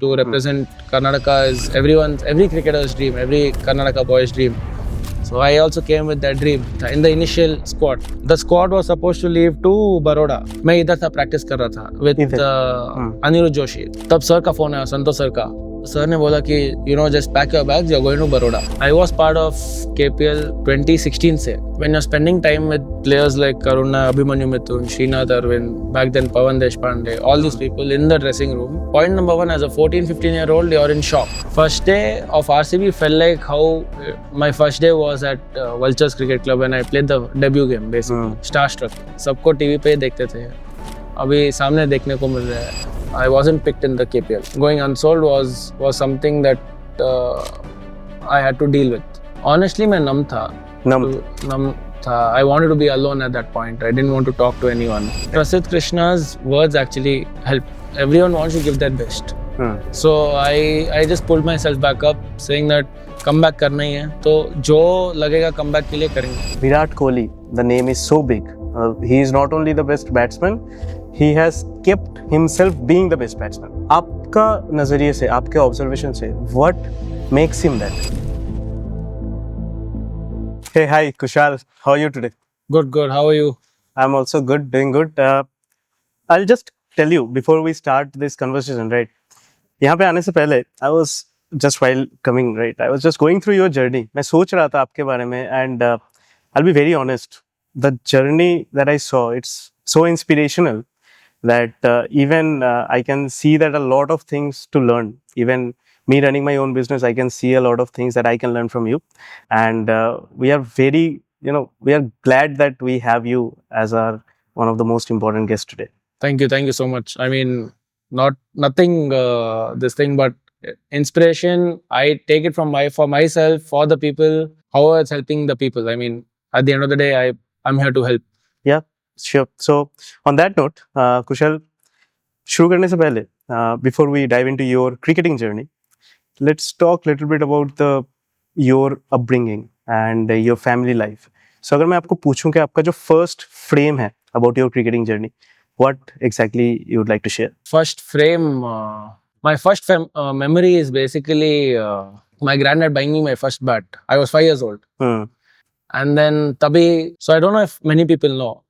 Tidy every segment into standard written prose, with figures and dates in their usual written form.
to represent Karnataka is every cricketer's dream, every Karnataka boy's dream. So I also came with that dream in the initial squad. The squad was supposed to leave to Baroda. मैं इधर था practice कर रहा था with Anirudh Joshi. तब sir का phone आया, संतोष sir का. सर ने बोला कि just pack your bags, you're going to Baroda. I was part of KPL 2016 से. When you're spending time with players like Karuna, Abhimanyu Mithun, Srinath Arvind, back then Pawan Deshpande, all these people in the dressing room. Point number one, as a 14-15-year-old, you're in shock. First day of RCB felt like how my first day was at Vultures Cricket Club when I played the debut game, basically. Starstruck. सबको TV पे देखते थे. अभी सामने देखने को मिल रहा है. I wasn't picked in the KPL. Going unsold was something that I had to deal with. Honestly, मैं numb था. Numb था. I wanted to be alone at that point. I didn't want to talk to anyone. Prasidh Krishna's words actually helped. Everyone wants to give their best. So I just pulled myself back up, saying that comeback करना ही है. तो जो लगेगा comeback के लिए करेंगे. Virat Kohli, the name is so big. He is not only the best batsman, he has kept himself being the best batsman. आपका नजरिए से, आपके observation से, what makes him that? Hey, hi, Kushal. How are you today? Good. How are you? I'm also good, doing good. I'll just tell you before we start this conversation, right? यहाँ पे आने से पहले, I was just while coming, right? I was just going through your journey. मैं सोच रहा था आपके बारे में, and I'll be very honest. The journey that I saw, it's so inspirational that even I can see that a lot of things to learn. Even me running my own business, I can see a lot of things that I can learn from you. And we are very, we are glad that we have you as our one of the most important guests today. Thank you so much. I mean, nothing this thing, but inspiration. I take it for myself, for the people, how it's helping the people. I mean, at the end of the day, I'm here to help. Yeah, sure. So on that note, Kushal, शुरू करने से पहले, before we dive into your cricketing journey, let's talk a little bit about your upbringing and your family life. So अगर मैं आपको पूछूं कि आपका जो first frame है about your cricketing journey, what exactly you would like to share? First frame, my first memory is basically my granddad buying me my first bat. I was 5 years old. And then Tabi, so I don't know if many people know,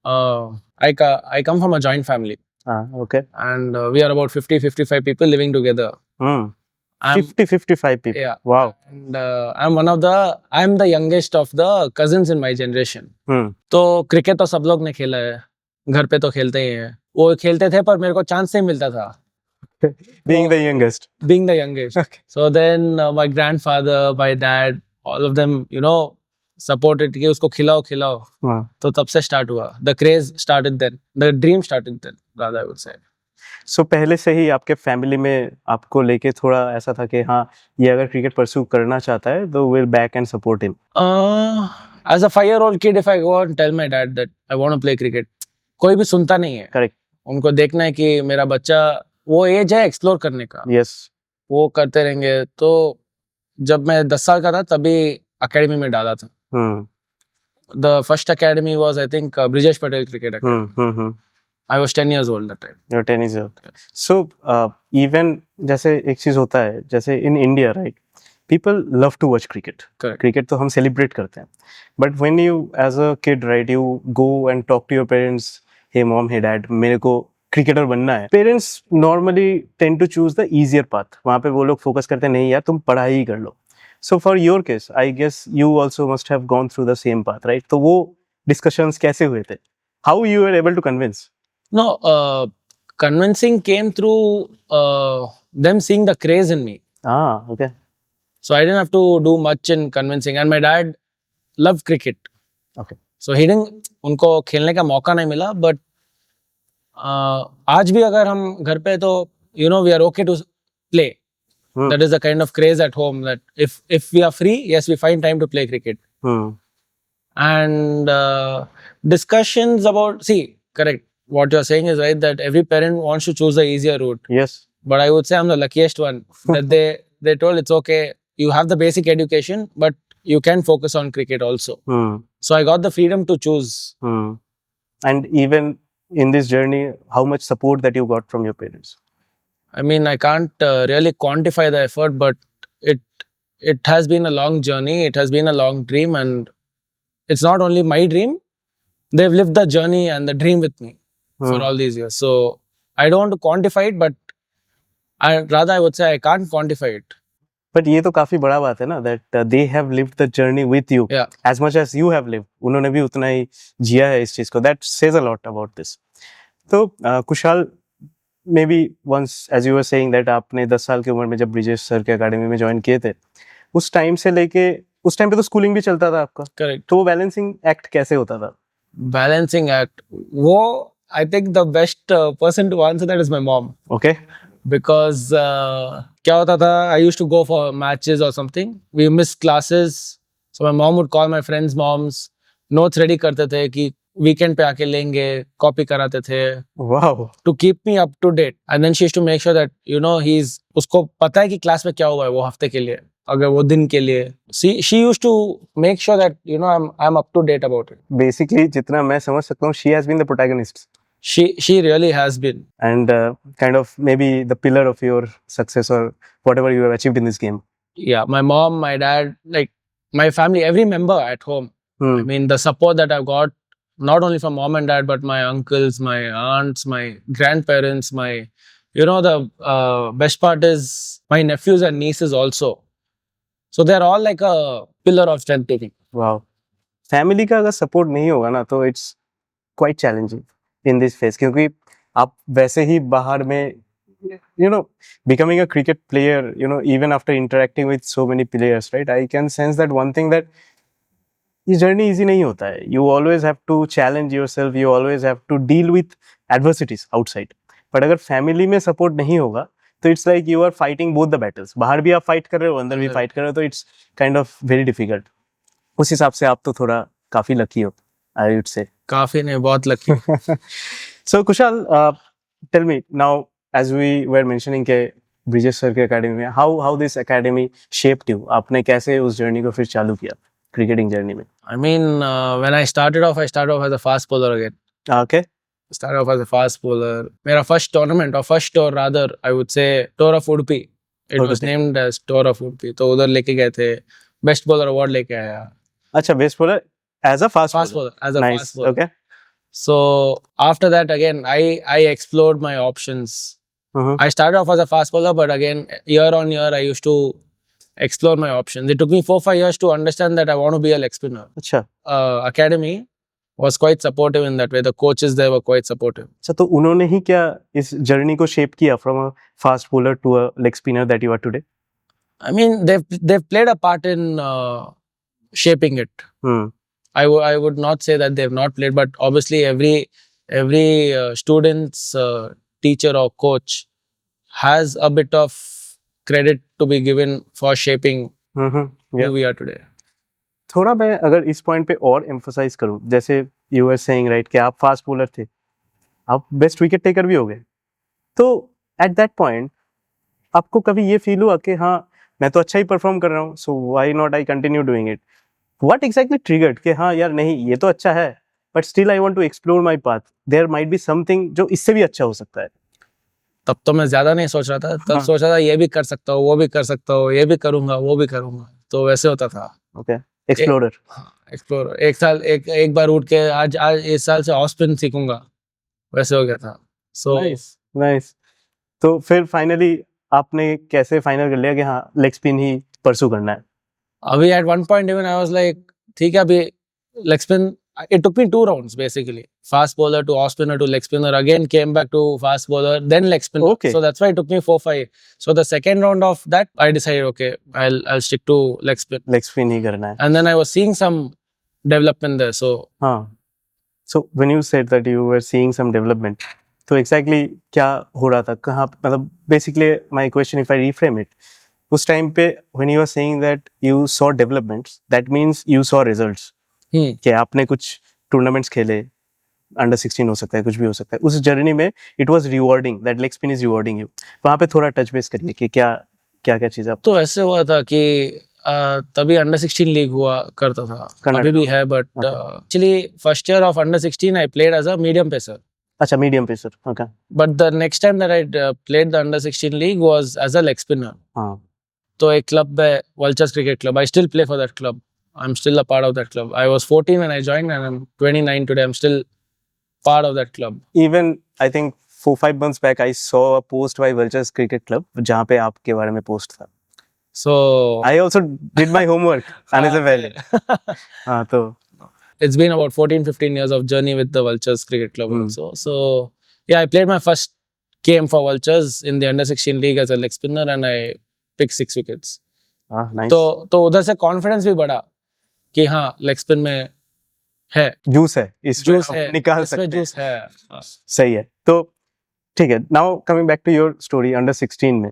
I come from a joint family. Okay. And we are about 50-55 people living together. 50-55 people? Yeah. Wow. And I'm the youngest of the cousins in my generation. तो cricket तो सब लोग ने खेला है, घर पे तो खेलते ही हैं. वो खेलते थे पर मेरे को चांस नहीं मिलता था. Being the youngest. Okay. So then my grandfather, my dad, all of them, supported कि उसको खिलाओ. तो तब से start हुआ. The craze started then. The dream started then, rather I would say. So पहले से ही आपके फैमिली में आपको लेके थोड़ा ऐसा था कि हाँ, ये अगर क्रिकेट परस्यू करना चाहता है तो we'll back and support him. As a 5-year-old kid, if I go out and tell my dad that I want to play cricket, कोई भी सुनता नहीं है. Correct. उनको देखना है कि मेरा बच्चा, वो एज है एक्सप्लोर करने का. Yes. वो करते रहेंगे. तो जब मैं 10 साल का था तभी अकेडमी में डाला था. The first academy was, I think, Brijesh Patel Cricket Academy. I was 10 years old that time. You're 10 years old. So, even जैसे एक चीज होता है, जैसे in India, right? People love to watch cricket. Correct. Cricket तो हम celebrate करते हैं. But when you, as a kid, right, you go and talk to your parents, hey mom, hey dad, मेरे को cricketer बनना है. Parents normally tend to choose the easier path. वहाँ पे वो लोग focus करते हैं, नहीं यार तुम पढ़ाई ही कर लो. So for your case, I guess you also must have gone through the same path, right? तो वो discussions कैसे हुए थे? How you were able to convince? No, convincing came through them seeing the craze in me. Okay. So I didn't have to do much in convincing. And my dad loved cricket. Okay. So he didn't, उनको खेलने का मौका नहीं मिला. But आज भी अगर हम घर पे तो, we are okay to play. That is the kind of craze at home that if we are free, yes, we find time to play cricket. And discussions about, correct, what you're saying is right, that every parent wants to choose the easier route. Yes. But I would say I'm the luckiest one that they told it's okay, you have the basic education, but you can focus on cricket also. So I got the freedom to choose. And even in this journey, how much support that you got from your parents? I mean, I can't really quantify the effort, but it it has been a long journey. It has been a long dream, and it's not only my dream. They've lived the journey and the dream with me for Hmm. all these years. So I don't want to quantify it, but I would say I can't quantify it. But ये तो काफी बड़ा बात है ना, that they have lived the journey with you Yeah. As much as you have lived. उन्होंने भी उतना ही जिया है इस चीज को. That says a lot about this. तो Kushal, may be once as you were saying that आपने 10 साल की उम्र में जब ब्रिजेश सर के अकेडमी में ज्वाइन किए थे, उस टाइम से लेके उस टाइम पे तो स्कूलिंग भी चलता था आपका, Correct. तो वो बैलेंसिंग एक्ट कैसे होता था? Balancing act. I think the best person to answer that is my mom. Okay. Because क्या होता था, I used to go for matches or something. We missed classes, so my mom would call my friends' moms. Notes ready करते थे कि weekend पे आके लेंगे, copy कराते थे wow. to keep me up to date. And then she used to make sure that उसको पता है कि क्लास में क्या हुआ है वो हफ्ते के लिए, अगर वो दिन के लिए. She used to make sure that I'm up to date about it. Basically जितना मैं समझ सकता हूँ, she has been the protagonist She really has been. and kind of maybe the pillar of your success or whatever you have achieved in this game. Yeah, my mom, my dad, like my family, every member at home. I mean, the support that I've got, not only from mom and dad, but my uncles, my aunts, my grandparents, the best part is my nephews and nieces also. So they're all like a pillar of strength to me. Wow. Family का अगर support नहीं होगा ना, तो it's quite challenging in this phase, क्योंकि आप वैसे ही बाहर में becoming a cricket player, even after interacting with so many players, right? I can sense that one thing, that ये जर्नी इजी नहीं होता है. You always have to challenge yourself, you always have to deal with adversities outside. But अगर family में support नहीं होगा, तो it's like you are fighting both the battles. बाहर भी आप फाइट कर रहे हो, अंदर भी फाइट कर रहे हो, तो it's kind of very difficult. उस हिसाब से आप तो थोड़ा काफी लकी हो, आई वुड से. काफी नहीं, बहुत lucky. So Kushal, tell me now, as we were mentioning के ब्रिजेश सर के अकेडमी में, how this academy shaped you? आपने कैसे उस जर्नी को फिर चालू किया क्रिकेटिंग जर्नी में? I mean, when I started off as a fast bowler again. Okay. Started off as a fast bowler. मेरा first tournament or first tour rather, I would say tour of Udupi. It was Udupi. named as tour of Udupi. तो उधर लेके गए थे, best bowler award लेके आया. अच्छा, best bowler as a fast Bowler as a nice. fast bowler. Okay. So after that again, I explored my options. Mhm. I started off as a fast bowler, but again year on year I used to explore my options. It took me 4-5 years to understand that I want to be a leg spinner. अच्छा. Academy was quite supportive in that way. The coaches there were quite supportive. अच्छा, तो उन्होंने ही क्या इस journey को shape किया from a fast bowler to a leg spinner that you are today? I mean, they've played a part in shaping it. I would not say that they've not played, but obviously every student's teacher or coach has a bit of credit to be given for shaping who we are today. थोड़ा मैं अगर इस point पे और emphasise करूं, जैसे you were saying right कि आप फास्ट बॉलर थे, आप बेस्ट विकेट टेकर भी हो गए, तो एट दैट पॉइंट आपको कभी ये फील हुआ कि हाँ, मैं तो अच्छा ही परफॉर्म कर रहा हूँ, so why not I continue doing it? What exactly triggered कि हाँ यार, नहीं ये तो अच्छा है, but still I want to explore my path, there might be something जो इससे भी अच्छा हो सकता है? तब तो मैं ज्यादा नहीं सोच रहा था. तब सोच रहा था ये भी कर सकता हूँ, वो भी कर सकता हूँ, ये भी करूंगा, वो भी करूंगा. तो वैसे होता था. ओके. एक्सप्लोरर. एक्सप्लोर. एक बार उठ के आज इस साल से ऑफ स्पिन सीखूंगा, वैसे हो गया था. So nice. तो फिर फाइनली आपने कैसे फाइनल कर लिया कि हाँ, लेग स्पिन ही परसू करना है? अभी at one point even I was like, ठीक है, अभी leg spin. It took me 2 rounds basically. Fast bowler to off spinner to leg spinner, again came back to fast bowler, then leg spinner. Okay. So that's why it took me 4-5. So the second round of that, I decided, okay, I'll stick to leg spin. Leg spin ही करना है. And then I was seeing some development there. So हाँ. So when you said that you were seeing some development, तो exactly क्या हो रहा था, कहाँ, मतलब basically my question, if I reframe it, उस टाइम पे when you were saying that you saw developments, that means you saw results. कि आपने कुछ टूर्नामेंट्स खेले, अंडर 16 हो सकता है, कुछ भी हो सकता है, उस जर्नी में it was rewarding, that leg spin is rewarding you. वहाँ पे थोड़ा टच बेस करिए कि क्या क्या क्या चीज़ आप. तो ऐसे हुआ था कि तभी अंडर 16 लीग हुआ करता था, अभी भी है, but actually first year of under 16 I played as a medium pacer. अच्छा, medium pacer, okay. But the next time that I played the under 16 league was as a leg spinner. हाँ, तो एक club है Vultures Cricket Club. I still play for that club. I'm still a part of that club. I was 14 when I joined and I'm 29 today. I'm still part of that club. even I think 4-5 months back I saw a post by Vultures Cricket Club जहाँ पे आपके बारे में post था। So I also did my homework आने से पहले। हाँ, तो it's been about 14-15 years of journey with the Vultures Cricket Club also. So yeah, I played my first game for Vultures in the under 16 league as a leg spinner and I picked 6 wickets. हाँ, nice। तो उधर से confidence भी बढ़ा कि हाँ leg spin में है, जूस है, इस जूस है, निकाल इसमें सकते हैं। जूस है। हाँ। सही है। तो ठीक है, now coming back to your story under 16 में,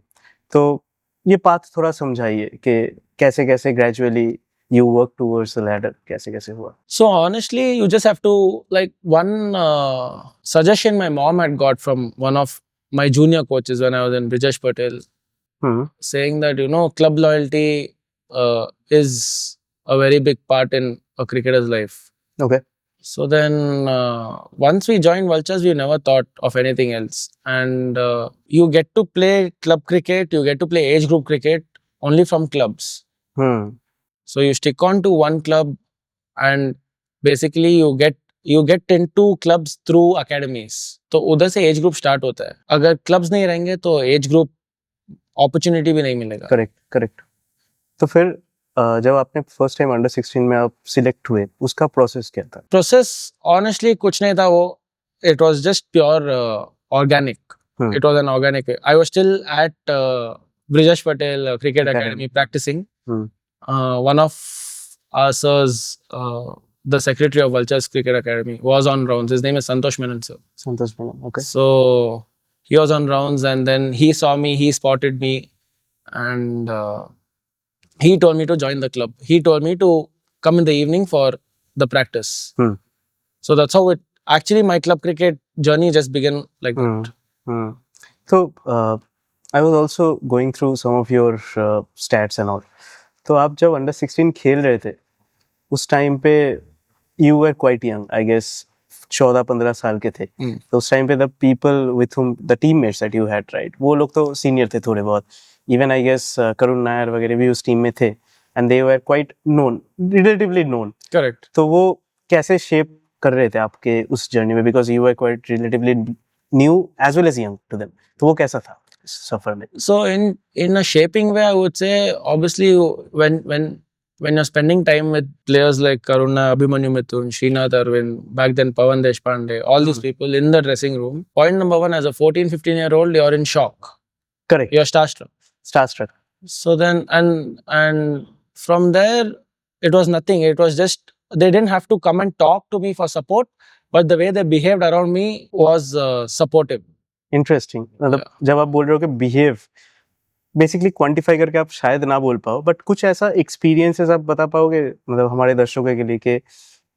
तो ये पाथ थोड़ा समझाइए कि कैसे कैसे gradually you work towards the ladder, कैसे कैसे हुआ? So honestly, you just have to, like, one suggestion my mom had got from one of my junior coaches when I was in Brijesh Patel, saying that, you know, club loyalty is a very big part in a cricketer's life. Okay. So then once we joined Vultures, we never thought of anything else. And you get to play club cricket, you get to play age group cricket only from clubs. So you stick on to one club and basically you get into clubs through academies. तो उधर से age group start होता है. अगर clubs नहीं रहेंगे तो age group opportunity भी नहीं मिलेगा. करेक्ट। तो फिर जब आपने फर्स्ट टाइम अंडर 16 में आप सिलेक्ट हुए, उसका प्रोसेस क्या था? Process honestly कुछ नहीं था वो. It was just pure organic. It was an organic way. I was still at Brijesh Patel Cricket Academy practicing. One of our sirs, the secretary of Vultures Cricket Academy, was on rounds. His name is Santosh Menon, sir. Santosh madam, okay. So he was on rounds and then he saw me, he spotted me and he told me to join the club. He told me to come in the evening for the practice. So that's how it, actually my club cricket journey just began like that. So I was also going through some of your stats and all. तो आप जब under 16 खेल रहे थे उस time पे you were quite young, I guess 14-15 साल के थे। तो उस टाइम पे the people with whom the teammates that you had, right, वो लोग तो सीनियर थे थोड़े बहुत। Even I guess Karun Nair वगैरह भी उस टीम में थे and they were quite known, relatively known. Correct. तो वो कैसे शेप कर रहे थे आपके उस जर्नी में, because you were quite relatively new as well as young to them, तो वो कैसा था सफर में? So in a shaping way, I would say obviously when you're spending time with players like Karuna, Abhimanyu Mithun, Srinath Arvind, back then Pawan Deshpande, all these people in the dressing room, point number one, as a 14-15-year-old, you're in shock. Correct. You're starstruck. So then and from there it was nothing. It was just they didn't have to come and talk to me for support, but the way they behaved around me was supportive. Interesting. मतलब जब आप बोल रहे हो कि behave, basically quantify करके आप शायद ना बोल पाओ, बट कुछ ऐसा एक्सपीरियंसेस आप बता पाओगे मतलब हमारे दर्शकों के लिए कि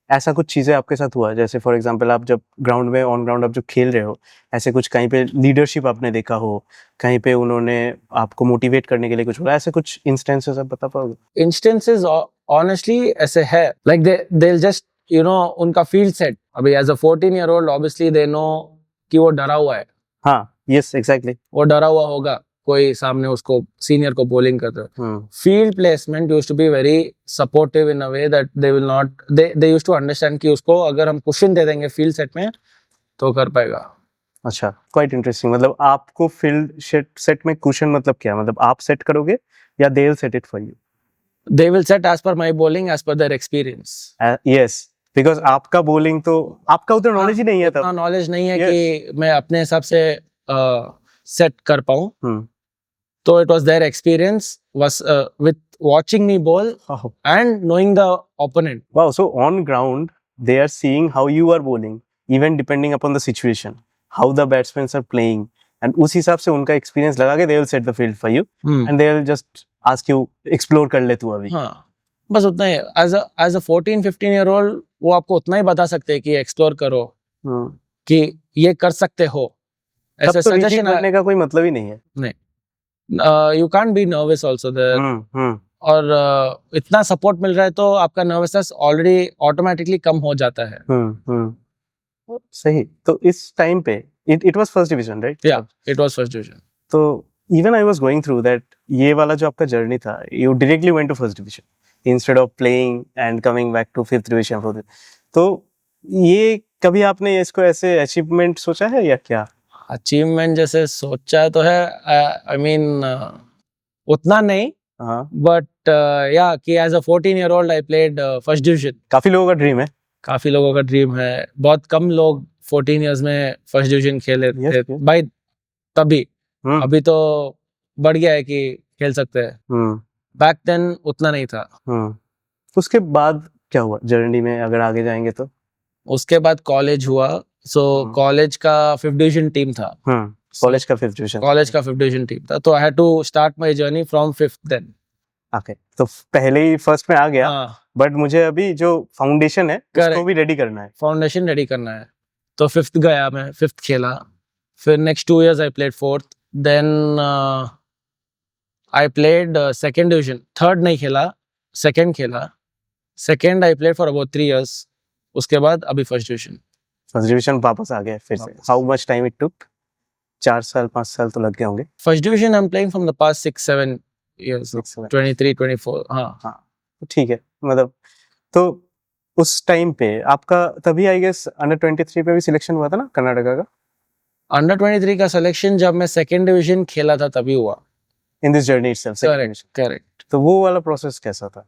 ऐसा कुछ चीज़ें आपके साथ हुआ, जैसे फॉर एग्जांपल आप जब ग्राउंड में ऑन ग्राउंड आप जो खेल रहे हो, ऐसे कुछ कहीं पे लीडरशिप आपने देखा हो, कहीं पे उन्होंने आपको मोटिवेट करने के लिए कुछ बोला, ऐसे कुछ इंस्टेंसेस आप बता पाओगे? इंस्टेंसेस ऑनेस्टली ऐसे है, like they just you know उनका फील्ड सेट, अभी as a 14-year-old obviously they know कि वो डरा हुआ है। हाँ, यस एग्जैक्टली, वो डरा हुआ होगा कोई सामने उसको सीनियर को बॉलिंग करते हुए। Field placement used to be very supportive in a way that they will not, they used to understand कि उसको अगर हम कुशन दे देंगे फील्ड सेट में तो कर पाएगा। अच्छा, क्वाइट इंटरेस्टिंग। मतलब आपको फील्ड सेट में कुशन मतलब क्या, मतलब आप सेट करोगे या they will set it for you? They will set as per my bowling, as per their experience. Yes, because आपका बॉलिंग तो आपका उतना नॉलेज ही नहीं है, तब नॉलेज नहीं है कि मैं अपने हिसाब से सेट कर पाऊं। तो it was their experience was with watching me bowl and knowing the opponent. Wow, so on ground they are seeing how you are bowling, even depending upon the situation, how the batsmen are playing, and उस हिसाब से उनका experience लगा के they will set the field for you and they will just ask you explore कर ले तू अभी। हाँ, बस उतना ही। as a 14-15-year-old वो आपको उतना ही बता सकते हैं कि एक्सप्लोर करो, कि ये कर सकते हो। ऐसे सजेशन करने का कोई मतलब ही नहीं है। नहीं, you can't be nervous also there. और इतना सपोर्ट मिल रहा है तो आपका नर्वसनेस ऑलरेडी ऑटोमेटिकली कम हो जाता है। सही। तो इस टाइम पे it was first division, right? Yeah, it was first division. तो even I was going through that, ये वाला जो आपका जर्नी था, you directly went to first division instead of playing and coming back to fifth division. तो ये कभी आपने इसको ऐसे अचीवमेंट सोचा है या क्या? अचीवमेंट जैसे सोचा तो है, आई मीन उतना नहीं, हाँ, बट या कि as a 14-year-old I played first division. काफी लोगों का ड्रीम है। काफी लोगों का ड्रीम है, बहुत कम लोग 14 इयर्स में फर्स्ट डिवीजन खेले Yes, थे yes. भाई तभी. हम्म, अभी तो बढ़ गया है कि खेल सकते हैं, हम्म, बैक देन उतना नहीं था. हम्म। उसके बाद क्या हुआ जर्नी में, अगर आगे जाएंगे तो? उसके बाद कॉलेज हुआ, सो कॉलेज का फिफ्थ डिवीजन टीम था. कॉलेज का फिफ्थ डिवीजन। कॉलेज का फिफ्थ डिवीजन टीम था, तो I had to start my journey from fifth then. Okay, तो पहले ही फर्स्ट में आ गया, हाँ, बट मुझे अभी जो फाउंडेशन है उसको Correct. भी रेडी करना है। फाउंडेशन रेडी करना है. तो फिफ्थ गया, मैं फिफ्थ खेला, फिर next 2 years I played fourth, then I played second division. Third नहीं खेला, सेकेंड खेला. Second I played for about 3 years. उसके बाद अभी फर्स्ट डिवीजन. फर्स्ट डिवीजन वापस आ गया फिर से। वापस. How much time it took? 4 साल 5 साल तो लग गए होंगे। First division I am playing from the past 6-7 years. 6-7। 23-24. हाँ, तो ठीक है, मतलब तो उस टाइम पे आपका तभी आई गेस अंडर 23 पे भी सिलेक्शन हुआ था ना कर्नाटका का? अंडर 23 का सिलेक्शन जब मैं सेकेंड डिवीजन खेला था तभी हुआ. In this journey itself. Correct, correct. तो वो वाला प्रोसेस कैसा था?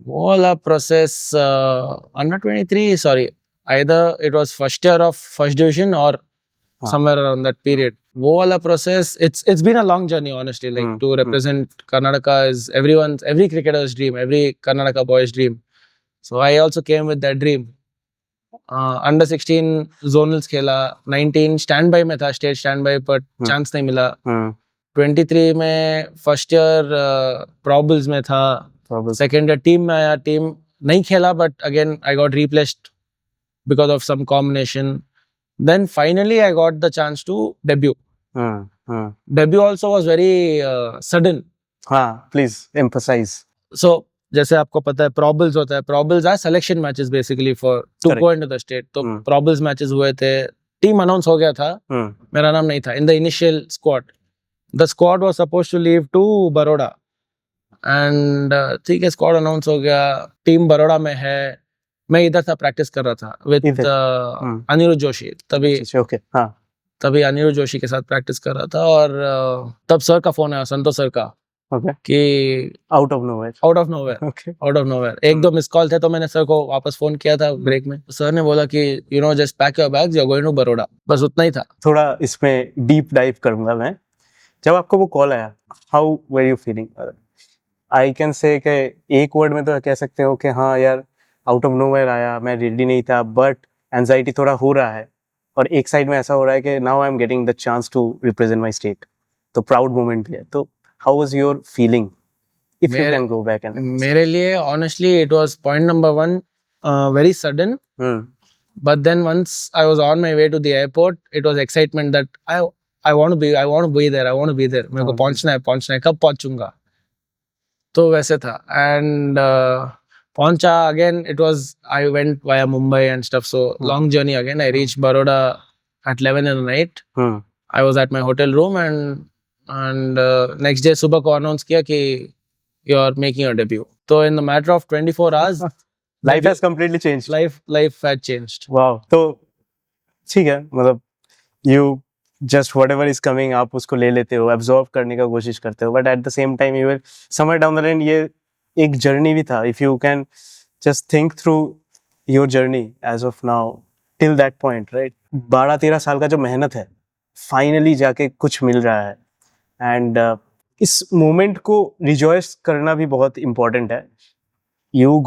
वो वाला process under 23, sorry, either it was first year of first division or हाँ. somewhere around that period. वो वाला process, it's been a long journey honestly, like to represent Karnataka is every cricketer's dream, every Karnataka boy's dream. So I also came with that dream. Under 16 zonals खेला, 19 stand by में था, state stand by, पर chance नहीं मिला. 23 में first year प्रॉबल्स में था, second year team में आया, टीम नहीं खेला, but again I got replaced because of some combination. Then finally I got the chance to debut. Debut also was very sudden. हाँ, please emphasize. So जैसे आपको पता है प्रॉबल्स होता है, probables are selection matches basically for to go into the state. तो probables matches हुए थे, टीम अनाउंस हो गया था, मेरा नाम नहीं था in the initial squad. The squad was supposed to leave to Baroda, and ठीक है, स्क्वाड अनाउंस हो गया, टीम बड़ौदा में है. मैं इधर था, प्रैक्टिस कर रहा था विद अनिरुद्ध जोशी. तभी अनिरुद्ध जोशी के साथ प्रैक्टिस कर रहा था, और तब सर का फोन आया, संतोष सर का, कि आउट ऑफ नोवेयर एक दो मिस कॉल थे, तो मैंने सर को वापस फोन किया था ब्रेक में. सर ने बोला कि you know just pack your bags, you are going to Baroda. बस उतना ही था. थोड़ा इसमें डीप डाइव करूंगा मैं. जब आपको वो कॉल आया, how were you feeling? I can say कि एक वर्ड में तो कह सकते हो कि हाँ यार, आउट ऑफ नोवेयर आया, मैं रेडी नहीं था, बट एंजाइटी थोड़ा हो रहा है, और एक साइड में ऐसा हो रहा है कि now I am getting the chance to represent my state. तो प्राउड मोमेंट भी है. तो how was your feeling if you can go back? And मेरे लिए honestly it was point number 1 very sudden, but then once I was on my way to the airport, it was excitement that I want to be there. मेरे को पहुंचना है, कब पहुंचूंगा. तो वैसे था, एंड पहुंचा. Again it was, I went via Mumbai and stuff, so long journey. Again I reach Baroda at 11 in the night. I was at my hotel room, and next day सुबह को अनाउंस किया कि you are making your debut. तो in the matter of 24 hours life has completely changed. Life had changed. Wow. तो ठीक है, मतलब you just whatever is coming, आप उसको ले लेते हो, एब्जॉर्ब करने का कोशिश करते हो, but at the same time you will somewhere down the line, ये एक जर्नी भी था. If you can just think through your journey as of now till that point, right? 12-13 साल का जो मेहनत है, फाइनली जाके कुछ मिल रहा है, एंड इस मोमेंट को रिजॉयस करना भी बहुत इंपॉर्टेंट है. You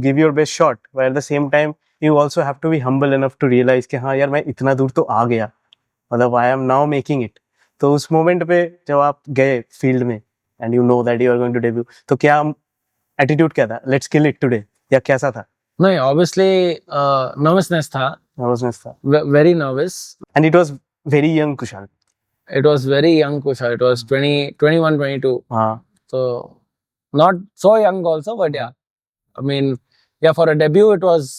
give your best shot, but at the same time you also have to be humble enough to realise कि हाँ यार, मैं इतना दूर तो आ गया, मतलब I am now making it. तो उस मोमेंट पे जब आप गए फील्ड में and you know that you are going to debut, तो क्या एटीट्यूड क्या था? लेट्स किल इट टुडे, या कैसा था? नहीं, ऑब्वियसली नर्वसनेस था, very nervous. And it was very young Kushal. It was very young Kushal. It was 21, 22. So not so young also, but yeah. I mean, yeah, for a debut, it was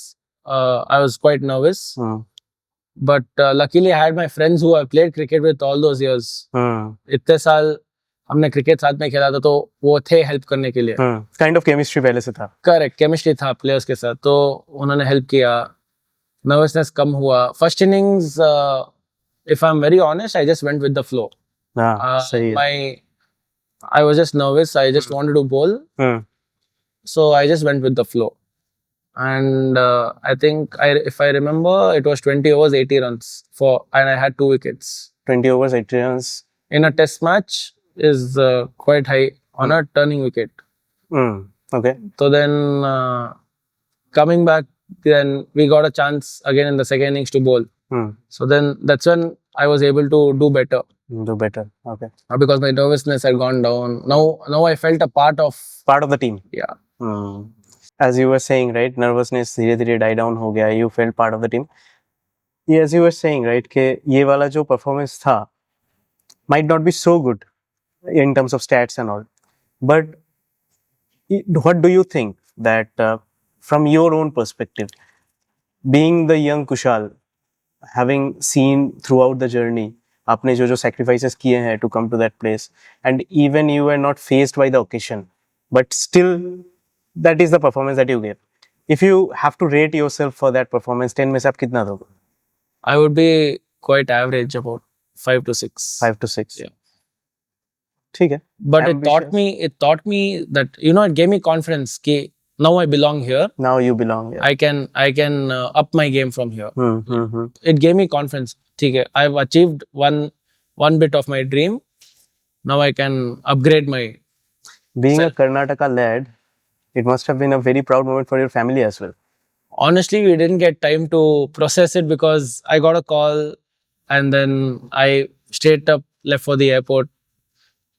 I was quite nervous. Hmm. But luckily, I had my friends who I played cricket with all those years. Hmm. इतने साल हमने cricket साथ में खेला था, तो वो थे हेल्प करने के लिए. Hmm. Kind of chemistry पहले से था. करेक्ट, केमिस्ट्री था प्लेयर्स के साथ, तो उन्होंने हेल्प किया. नर्वसनेस कम हुआ. First innings, if I am very honest, I just went with the flow. हाँ, सही है. I was just nervous. I just wanted to bowl. Hmm. So I just went with the flow. And I think, if I remember, it was 20 overs, 80 runs and I had 2 wickets. 20 overs, 80 runs. In a test match is quite high on a turning wicket. Hmm. Okay. So then coming back, then we got a chance again in the second innings to bowl. Hmm. So then that's when I was able to do better. Do better. Okay. Because my nervousness had gone down. Now I felt a part of the team. Yeah. Hmm. As you were saying, right, nervousness धीरे धीरे die down हो गया. You felt part of the team. Yeah, as you were saying, right, कि ये वाला जो performance था might not be so good in terms of stats and all, but what do you think that from your own perspective, being the young Kushal, having seen throughout the journey, आपने जो sacrifices किए हैं to come to that place, and even you were not faced by the occasion, but still that is the performance that you gave. If you have to rate yourself for that performance, 10 में से आप कितना दोगे? I would be quite average, about 5 to 6. 5 to 6. Yeah. ठीक है. But it taught me that, it gave me confidence कि now I belong here. Now you belong here. I can up my game from here. Hmm. It gave me confidence. ठीक है, I've achieved one bit of my dream. Now I can upgrade my. Being a Karnataka lad, it must have been a very proud moment for your family as well. Honestly, we didn't get time to process it because I got a call and then I straight up left for the airport.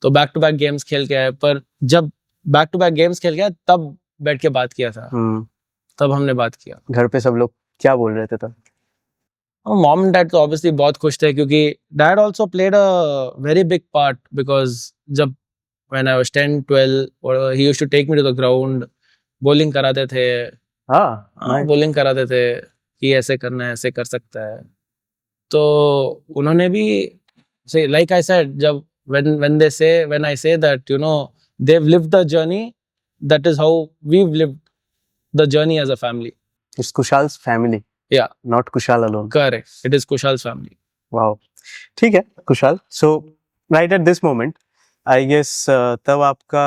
तो back to back games खेल के आए, पर जब back to back games खेल गया तब बैठ के बात किया था. तब हमने बात किया. घर पे सब लोग क्या बोल रहे थे तब? मॉम एंड डैड तो ऑब्वियसली बहुत खुश थे, क्योंकि dad also played a very big part, because जब when I was 10 12 he used to take me to the ground, bowling कराते थे. बॉलिंग कराते थे कि ऐसे करना है, ऐसे कर सकता है. तो उन्होंने भी से लाइक आई सेड, जब when I say that, they've lived the journey, that is how we've lived the journey as a family. It's Kushal's family. Yeah. Not Kushal alone. Correct. It is Kushal's family. Wow. ठीक है Kushal. So right at this moment, I guess तब आपका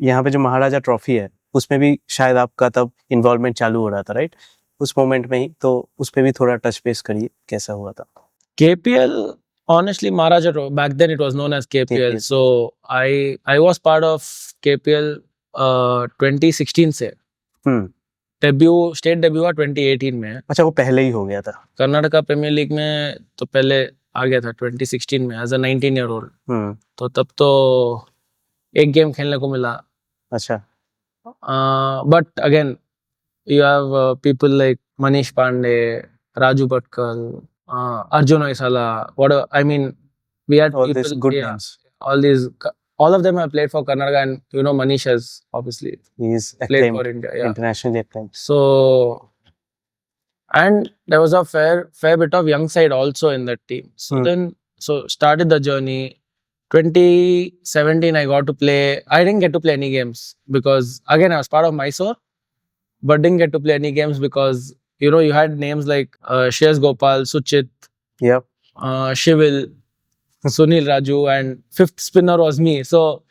यहाँ पे जो महाराजा trophy है उसमें भी शायद आपका तब इन्वॉल्वमेंट चालू हो रहा था, राइट? उस मोमेंट में ही, तो उस पे भी थोड़ा टच बेस करिए, कैसा हुआ था? KPL, honestly, Maharaja, back then it was known as KPL. So I was part of KPL 2016 से. स्टेट डेब्यू हुआ 2018 में. अच्छा, वो पहले ही हो गया था? कर्नाटका प्रीमियर लीग में तो पहले आ गया था 2016 में एज अ 19 ईयर ओल्ड. तो तब तो एक गेम खेलने को मिला. अच्छा. But again you have people like Manish Pandey, Raju Bhatkal, Arjun Aisala. I mean, we had all people, these good names. All of them have played for Karnataka, and Manish has obviously he's played acclaimed, for India, yeah. Internationally acclaimed. So, and there was a fair bit of young side also in that team. So then started the journey. 2017 I got to play. I didn't get to play any games because again I was part of Mysore, but didn't get to play any games because you had names like Shreyas Gopal, Suchit, yep, Shivil, Sunil Raju, and fifth spinner was me. So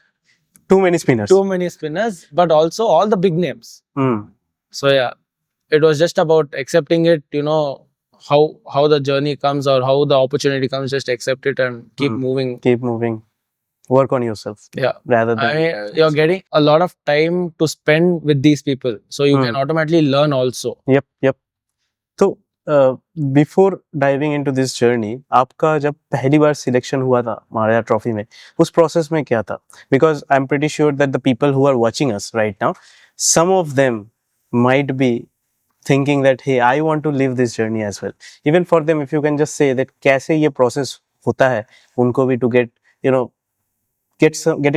too many spinners, but also all the big names. So yeah, it was just about accepting it. How the journey comes or how the opportunity comes, just accept it and keep moving. Work on yourself. Yeah. Rather than you're getting a lot of time to spend with these people, so you can automatically learn also. Yep. So before diving into this journey, आपका जब पहली बार selection हुआ था महाराजा trophy में, उस process में क्या था? Because I'm pretty sure that the people who are watching us right now, some of them might be thinking that hey, I want to live this journey as well. Even for them, if you can just say that कैसे ये process होता है उनको भी to get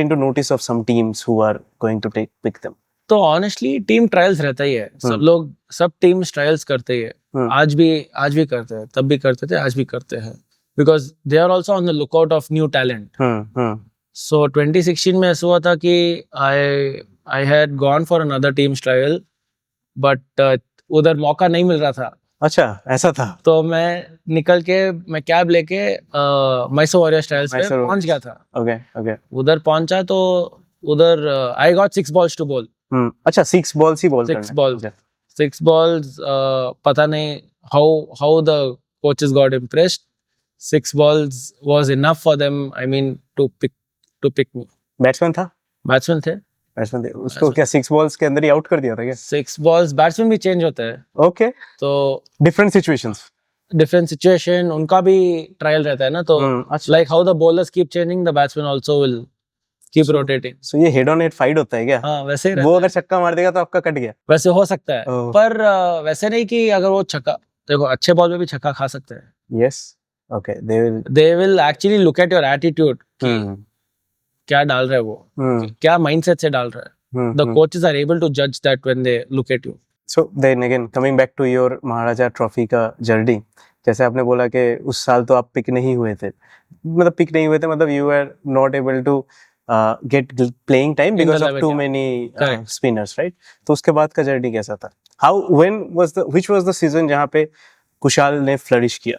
into notice of some teams who are going to pick them. तो honestly team trials रहता ही है, सब लोग सब टीम्स ट्रायल्स करते ही है, आज भी करते हैं, तब भी करते थे, आज भी करते हैं, because they are also on the lookout of new talent. So 2016 में ऐसा हुआ था कि I had gone for another teams trial, but उधर मौका नहीं मिल रहा था. अच्छा, ऐसा था. तो मैं निकल के मैं कैब लेके मैसूर वॉरियर्स ट्रायल्स पे मैसूर पहुंच गया था. Okay okay. उधर पहुंचा तो उधर I got 6 balls to bowl. अच्छा, 6 balls ही बॉल 6 balls. 6 balls. पता नहीं how the coaches got impressed. 6 balls was enough for them. I mean to pick me. Batsman था. बैट्समैन थे. बैट्समैन थे, उसको क्या 6 balls के अंदर ही आउट कर दिया था क्या? 6 balls. बैट्समैन भी चेंज होता है. ओके. तो डिफरेंट सिचुएशंस. डिफरेंट सिचुएशन, उनका भी ट्रायल रहता है ना, तो अच्छा. Like how the bowlers keep changing, the batsman also will keep rotating. So ये हेड ऑन हेड फाइट होता है क्या? हाँ, वैसे ही रहता वो है. अगर छक्का मार देगा तो आपका कट गया. वैसे हो सकता है, ओह. पर वैसे नहीं कि अगर वो छक्का, देखो अच्छे बॉल पे भी छक्का खा सकते हैं. Yes. Okay. They will actually look at your attitude, क्या डाल रहा है वो, क्या माइंडसेट से डाल रहा है. The coaches are able to जज that when they look at you. So then again coming back to your Maharaja trophy का जर्नी, जैसे आपने बोला कि उस साल तो आप पिक नहीं हुए थे, मतलब you are not able to get playing time because of too many spinners, right? तो उसके बाद का जर्नी कैसा था? व्हिच वाज द सीजन जहाँ पे कुशाल ने फ्लरिश किया?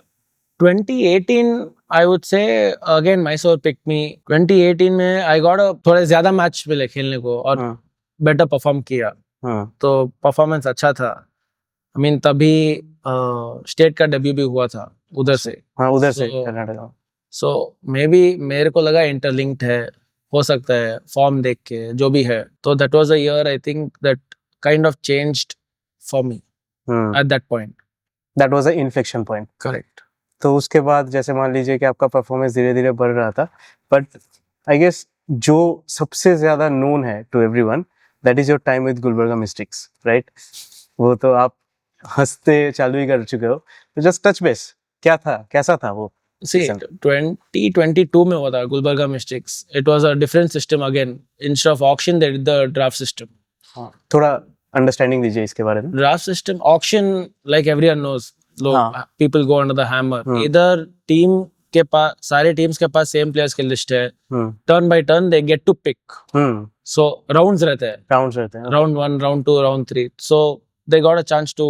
2018 I would say again Mysore pick me. 2018 में आई गॉट थोड़े ज्यादा मैच मिले खेलने को और बेटर परफॉर्म किया. तो परफॉर्मेंस अच्छा था. आई मीन तभी स्टेट का डेब्यू भी हुआ था उधर से. उधर से कर्नाटक. सो मे बी मेरे को लगा इंटरलिंक्ड है, हो सकता है फॉर्म देख के जो भी है. तो that was a year I think that kind of changed for me at that point. That was a inflection point. Correct. तो उसके बाद जैसे मान लीजिए कि आपका परफॉर्मेंस धीरे धीरे बढ़ रहा था, बट आई गेस जो सबसे ज्यादा नोन है to everyone, that is your time with Gulbarga Mystics, right? वो तो आप हंसते चालू ही कर चुके हो, तो जस्ट टच बेस, क्या था, कैसा था वो? See, 2022 में हुआ था Gulbarga mystics. It was a different system again. Instead of auction, they did the draft system. थोड़ा अंडरस्टैंडिंग दीजिए इसके बारे में. Draft system, auction, like everyone knows, people go under the hammer. Either team के पास, सारे teams के पास same players की list है. Turn by turn, they get to pick. So rounds रहते हैं. Round 1, round 2, round 3. So they got a chance to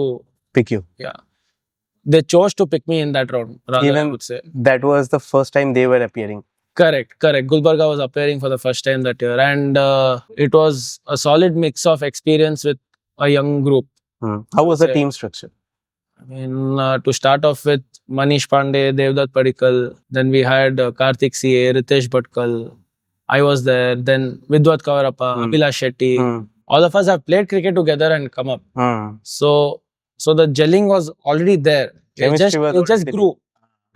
pick you. Yeah. They chose to pick me in that round, rather, Even I would say. That was the first time they were appearing. Correct. Gulbarga was appearing for the first time that year, and it was a solid mix of experience with a young group. How was the team structure? I mean, to start off with Manish Pandey, Devdutt Padikkal, then we had Karthik CA, Ritesh Bhatkal. I was there. Then Vidwat Kavarappa, Abhilash Shetty. All of us have played cricket together and come up. So the gelling was already there. It just grew.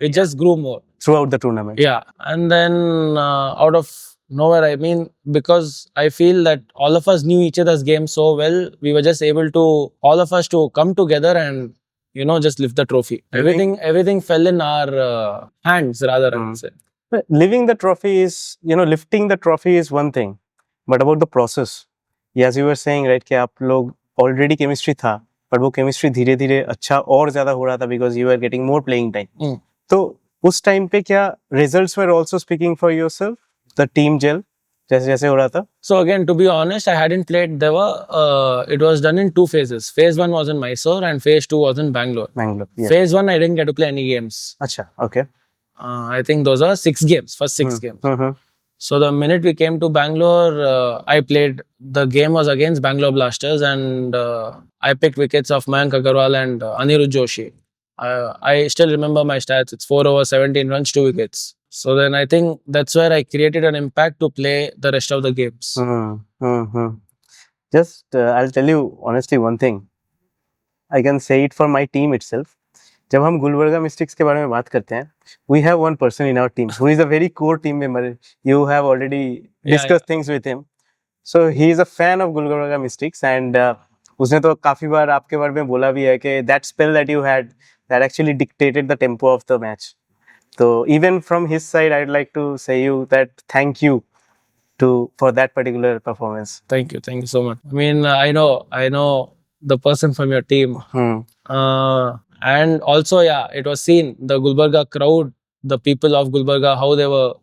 It just grew more throughout the tournament. Yeah, and then out of nowhere, I mean, because I feel that all of us knew each other's game so well, we were just able to all of us to come together and just lift the trophy. Everything fell in our hands, rather, I would say. Living the trophy is, lifting the trophy is one thing, but about the process, as you were saying, right, कि आप लोग already chemistry था, पर वो chemistry धीरे धीरे अच्छा और ज्यादा हो रहा था because you are getting more playing time. तो उस टाइम पे क्या results were also speaking for yourself, the team gel जैसे जैसे हो रहा था? So again, to be honest, I hadn't played. There were it was done in 2 phases. Phase 1 was in Mysore and phase 2 was in Bangalore. Yeah. Phase 1 I didn't get to play any games. Acha, okay. I think those are 6 games, first 6 games. So the minute we came to Bangalore, I played. The game was against Bangalore Blasters, and I picked wickets of Mayank Agarwal and Anirudh Joshi. I still remember my stats. It's 4 overs, 17 runs, 2 wickets. So then I think that's where I created an impact to play the rest of the games. Just I'll tell you honestly one thing. I can say it for my team itself. जब हम Gulbarga mystics के बारे में बात करते हैं, we have one person in our team who is a very core team member. You have already discussed things with him. So he is a fan of Gulbarga Mystics, and उसने तो काफी बार आपके बारे में बोला भी है कि that spell that you had that actually dictated the tempo of the match. So even from his side, I'd like to say you that thank you for that particular performance? Thank you so much. I mean, I know the person from your team, and also it was seen the Gulbarga crowd, the people of Gulbarga, how they were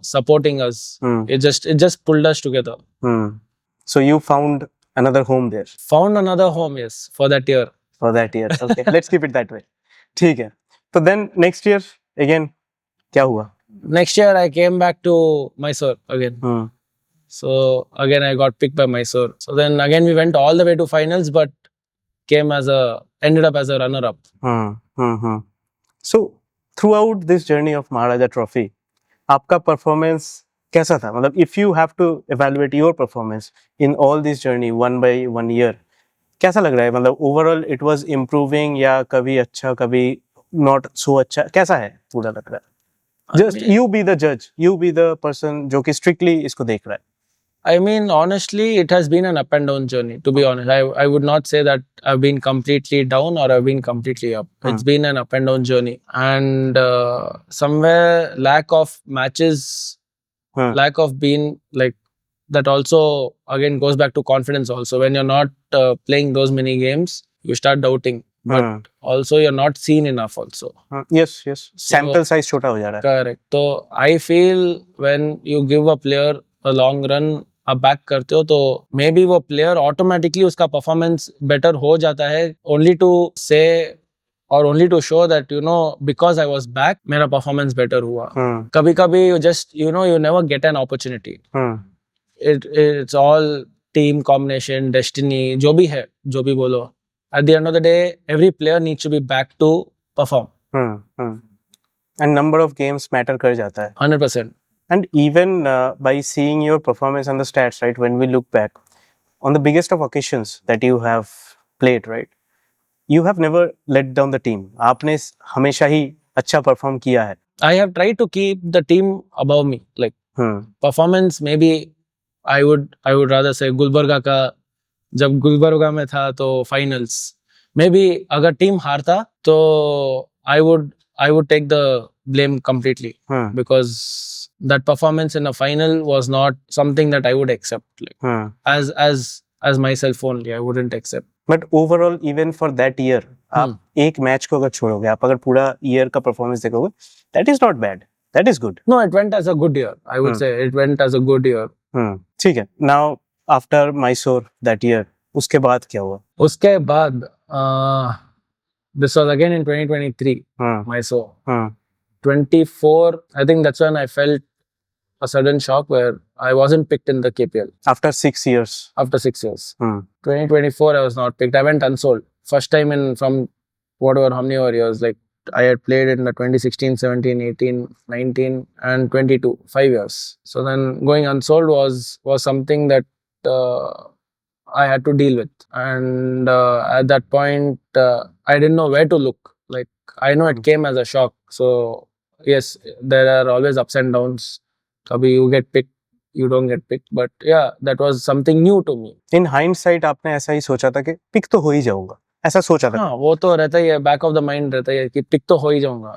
supporting us. It just pulled us together. So you found another home there Found another home, yes, for that year. for that year. Okay, let's keep it that way. ठीक है. So then next year again क्या हुआ? Next year I came back to Mysore again. So again I got picked by Mysore. So then again we went all the way to finals, but ended up as a runner up. So throughout this journey of Maharaja Trophy, आपका performance कैसा था? मतलब if you have to evaluate your performance in all this journey 1 by 1 year, कैसा लग रहा है? मतलब overall it was improving या कभी अच्छा कभी not so अच्छा, कैसा है पूरा लग रहा है? Just you be the judge, you be the person जो कि strictly इसको देख रहा है. I mean, honestly, it has been an up and down journey, to be honest. I would not say that I've been completely down or I've been completely up. It's been an up and down journey. And somewhere lack of matches, lack of being like, that also again goes back to confidence also. When you're not playing those many games, you start doubting. But also you're not seen enough also. Yes. Sample size छोटा हो जा रहा है. Correct. So I feel when you give a player a long run, आप back करते हो तो maybe वो प्लेयर ऑटोमेटिकली उसका परफॉर्मेंस बेटर हो जाता है, ओनली टू से और only to show that because I was back मेरा परफॉर्मेंस बेटर हुआ. कभी कभी you never get an opportunity. It's all team combination, destiny, जो भी है, जो भी बोलो, at the end of the day every player needs to be back to perform. And number of games matter कर जाता है 100%. And even by seeing your performance on the stats, right, when we look back on the biggest of occasions that you have played, right, you have never let down the team. आपने हमेशा ही अच्छा perform किया है. I have tried to keep the team above me. Like performance, maybe I would rather say Gulbarga का, जब गुलबर्गा में था तो finals, maybe अगर team हारता तो I would take the blame completely, because that performance in a final was not something that I would accept. Like, as myself only, I wouldn't accept. But overall, even for that year, आप एक match को अगर छोड़ोगे, आप अगर पूरा year का performance देखोगे, that is not bad. That is good. No, it went as a good year. I would say it went as a good year. ठीक है. Now after Mysore that year, उसके बाद क्या हुआ? उसके बाद this was again in 2023. Mysore. 24, I think that's when I felt a sudden shock where I wasn't picked in the KPL. After 6 years. After 6 years. 2024, I was not picked. I went unsold. First time from whatever, how many years, like I had played in the 2016, 17, 18, 19 and 22, 5 years. So then going unsold was something that I had to deal with. And at that point, I didn't know where to look. Like, I know it came as a shock. So yes, there are always ups and downs. Kabhi you get picked, you don't get picked. But yeah, that was something new to me. In hindsight, आपने ऐसा ही सोचा था कि pick तो हो ही जाऊंगा, ऐसा सोचा था? हाँ, वो तो रहता ही है, बैक ऑफ द माइंड रहता है कि पिक तो हो ही जाऊंगा.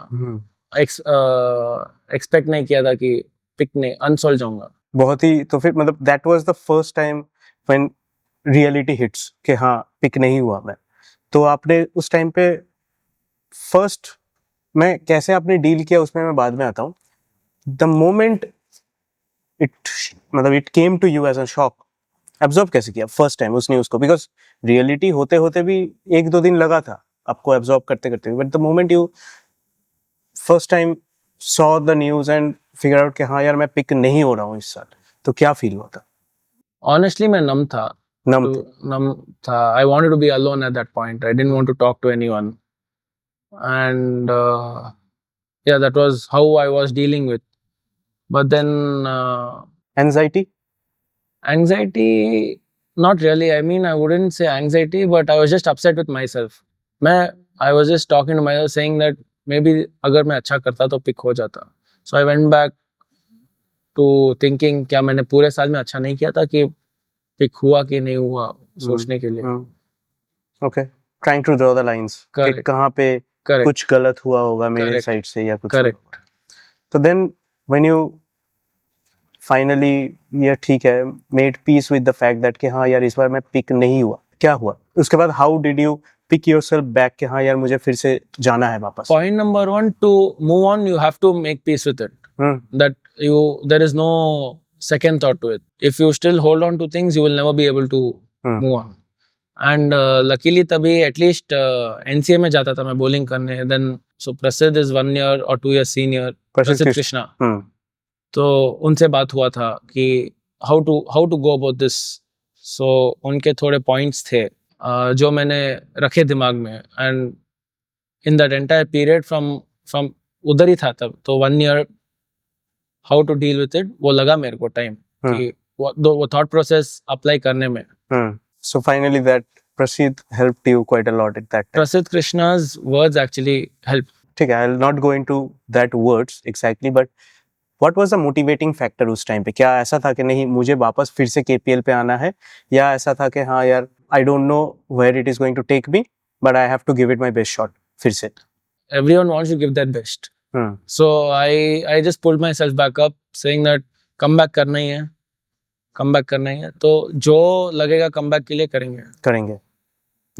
एक्सपेक्ट नहीं किया था कि पिक नहीं, अनसोल्ड जाऊंगा. बहुत ही, तो फिर मतलब that was the first time when reality hits कि हाँ पिक नहीं हुआ मैं. तो आपने उस टाइम पे फर्स्ट मैं कैसे आपने डील किया उसमें मैं बाद में आता हूँ. The moment it came to you as a shock, absorb कैसे किया फर्स्ट टाइम उस न्यूज को? बिकॉज रियलिटी होते होते भी 1-2 दिन लगा था आपको एब्जॉर्ब करते करते, but the moment you first time saw the news and figure out कि हाँ यार मैं पिक नहीं हो रहा हूँ इस साल, तो क्या फील हुआ था? ऑनेस्टली मैं नम था. I wanted to be alone at that point. I didn't want to talk to anyone. And yeah, that was how I was dealing with. But then anxiety, not really. I mean, I wouldn't say anxiety, but I was just upset with myself. I was just talking to myself saying that maybe अगर मैं अच्छा करता तो pick हो जाता. So I went back to thinking क्या मैंने पूरे साल में अच्छा नहीं किया था कि पिक हुआ कि नहीं हुआ, सोचने के लिए. Okay, trying to draw the lines. कि कहाँ पे कुछ गलत हुआ होगा मेरे साइड से या कुछ. Correct. तो then when you फाइनली ये ठीक है, made peace with the fact that कि हाँ यार इस बार मैं पिक नहीं हुआ, क्या हुआ उसके बाद? How did you pick yourself back कि हाँ यार मुझे फिर से जाना है वापस? Point number one, to move on, you have to make peace with it. That there is no second thought to it. If you still hold on to things, you will never be able to move on. And luckily तभी at least NCA में जाता था मैं bowling करने. Then so Prasid is 1 year or 2 years senior. Prasid Krishna. तो उनसे बात हुआ था कि how to go about this. So उनके थोड़े points थे जो मैंने रखे दिमाग में. And in that entire period from उधर ही था तब तो 1 year how to deal with it वो लगा मेरे को time कि वो thought process apply करने में. So finally that Prasid helped you quite a lot at that time. Prasid Krishna's words actually helped. ठीक है, I'll not go into that words exactly, but what was the motivating factor उस time पे? क्या ऐसा था कि नहीं मुझे वापस फिर से KPL पे आना है, या ऐसा था कि हाँ यार I don't know where it is going to take me, but I have to give it my best shot फिर से? Everyone wants to give their best. So I just pulled myself back up saying that comeback करना ही है तो जो लगेगा comeback के लिए करेंगे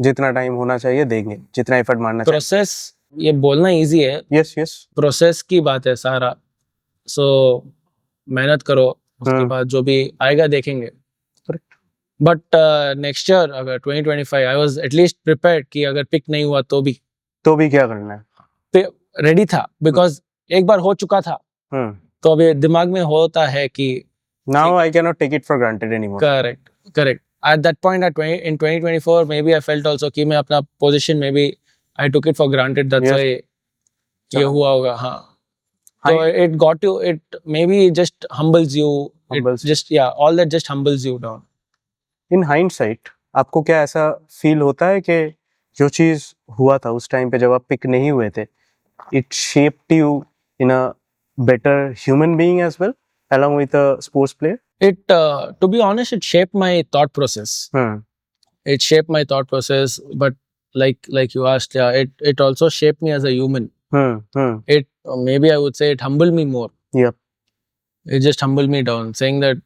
जितना टाइम होना चाहिए देंगे, जितना एफर्ट मारना चाहिए. प्रोसेस ये बोलना इजी है. यस प्रोसेस की बात है सारा. सो मेहनत करो, उसके बाद जो भी आएगा देखेंगे. बट नेक्स्ट ईयर अगर 2025 आई वाज एटलीस्ट प्रिपेयर्ड कि अगर पिक नहीं हुआ तो भी क्या करना है, रेडी था. बिकॉज एक बार हो चुका था तो अभी दिमाग में होता है कि now I cannot take it for granted anymore. Correct. At that point in 2024 maybe I felt also कि मैं अपना position maybe I took it for granted. That's why ये हुआ होगा. हाँ. So it maybe just humbles you. All that just humbles you down. In hindsight, आपको क्या ऐसा फील होता है कि जो चीज हुआ था उस टाइम पे जब आप पिक नहीं हुए थे, it shaped you in a better human being as well, along with a sports player? To be honest, it shaped my thought process. It shaped my thought process, but like you asked, it also shaped me as a human. It maybe I would say it humbled me more. Yep. It just humbled me down, saying that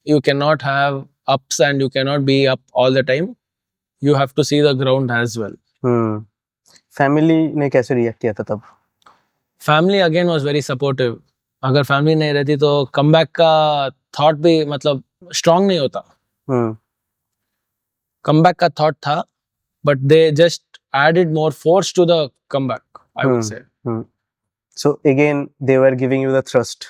you cannot have ups and you cannot be up all the time. You have to see the ground as well. Family ने कैसे react किया था तब? Family again was very supportive. अगर family नहीं रहती तो comeback का thought भी मतलब strong नहीं होता. Comeback का thought था, but they just added more force to the comeback, I would say. So again they were giving you the thrust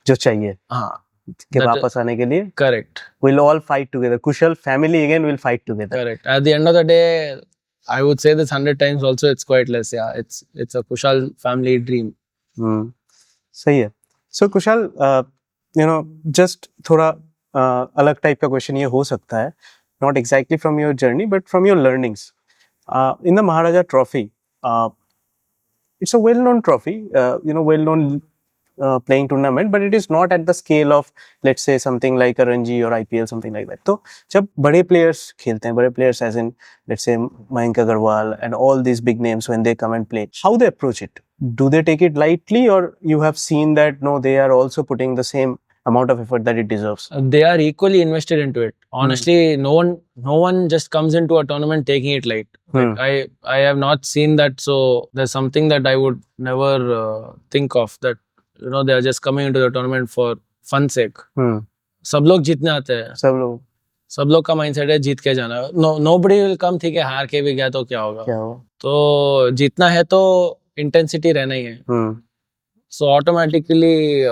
जो चाहिए. हाँ. कि वापस आने के लिए. Correct. We'll all fight together. Kushal family again will fight together. Correct. At the end of the day, I would say this 100 times also. It's quite less. Yeah, it's a Kushal family dream. सही है. So Kushal, just थोड़ा अलग type का question ये हो सकता है. Not exactly from your journey, but from your learnings. In the Maharaja Trophy, it's a well-known trophy. Well-known playing tournament, but it is not at the scale of, let's say, something like a Ranji or IPL, something like that. तो जब बड़े players खेलते हैं, बड़े players as in, let's say, Mayank Agarwal and all these big names when they come and play, how they approach it? Do they take it lightly, or you have seen that no, they are also putting the same amount of effort that it deserves? They are equally invested into it. Honestly, no one just comes into a tournament taking it light. Like, I have not seen that. So there's something that I would never think of, that they are just coming into the tournament for fun sake. सब लोग जीतने आते हैं. सब लोग का mindset है जीत के जाना. Nobody will come ठीक है हार के भी गया तो क्या होगा. तो जीतना है तो इंटेंसिटी रहना ही है. सो ऑटोमेटिकली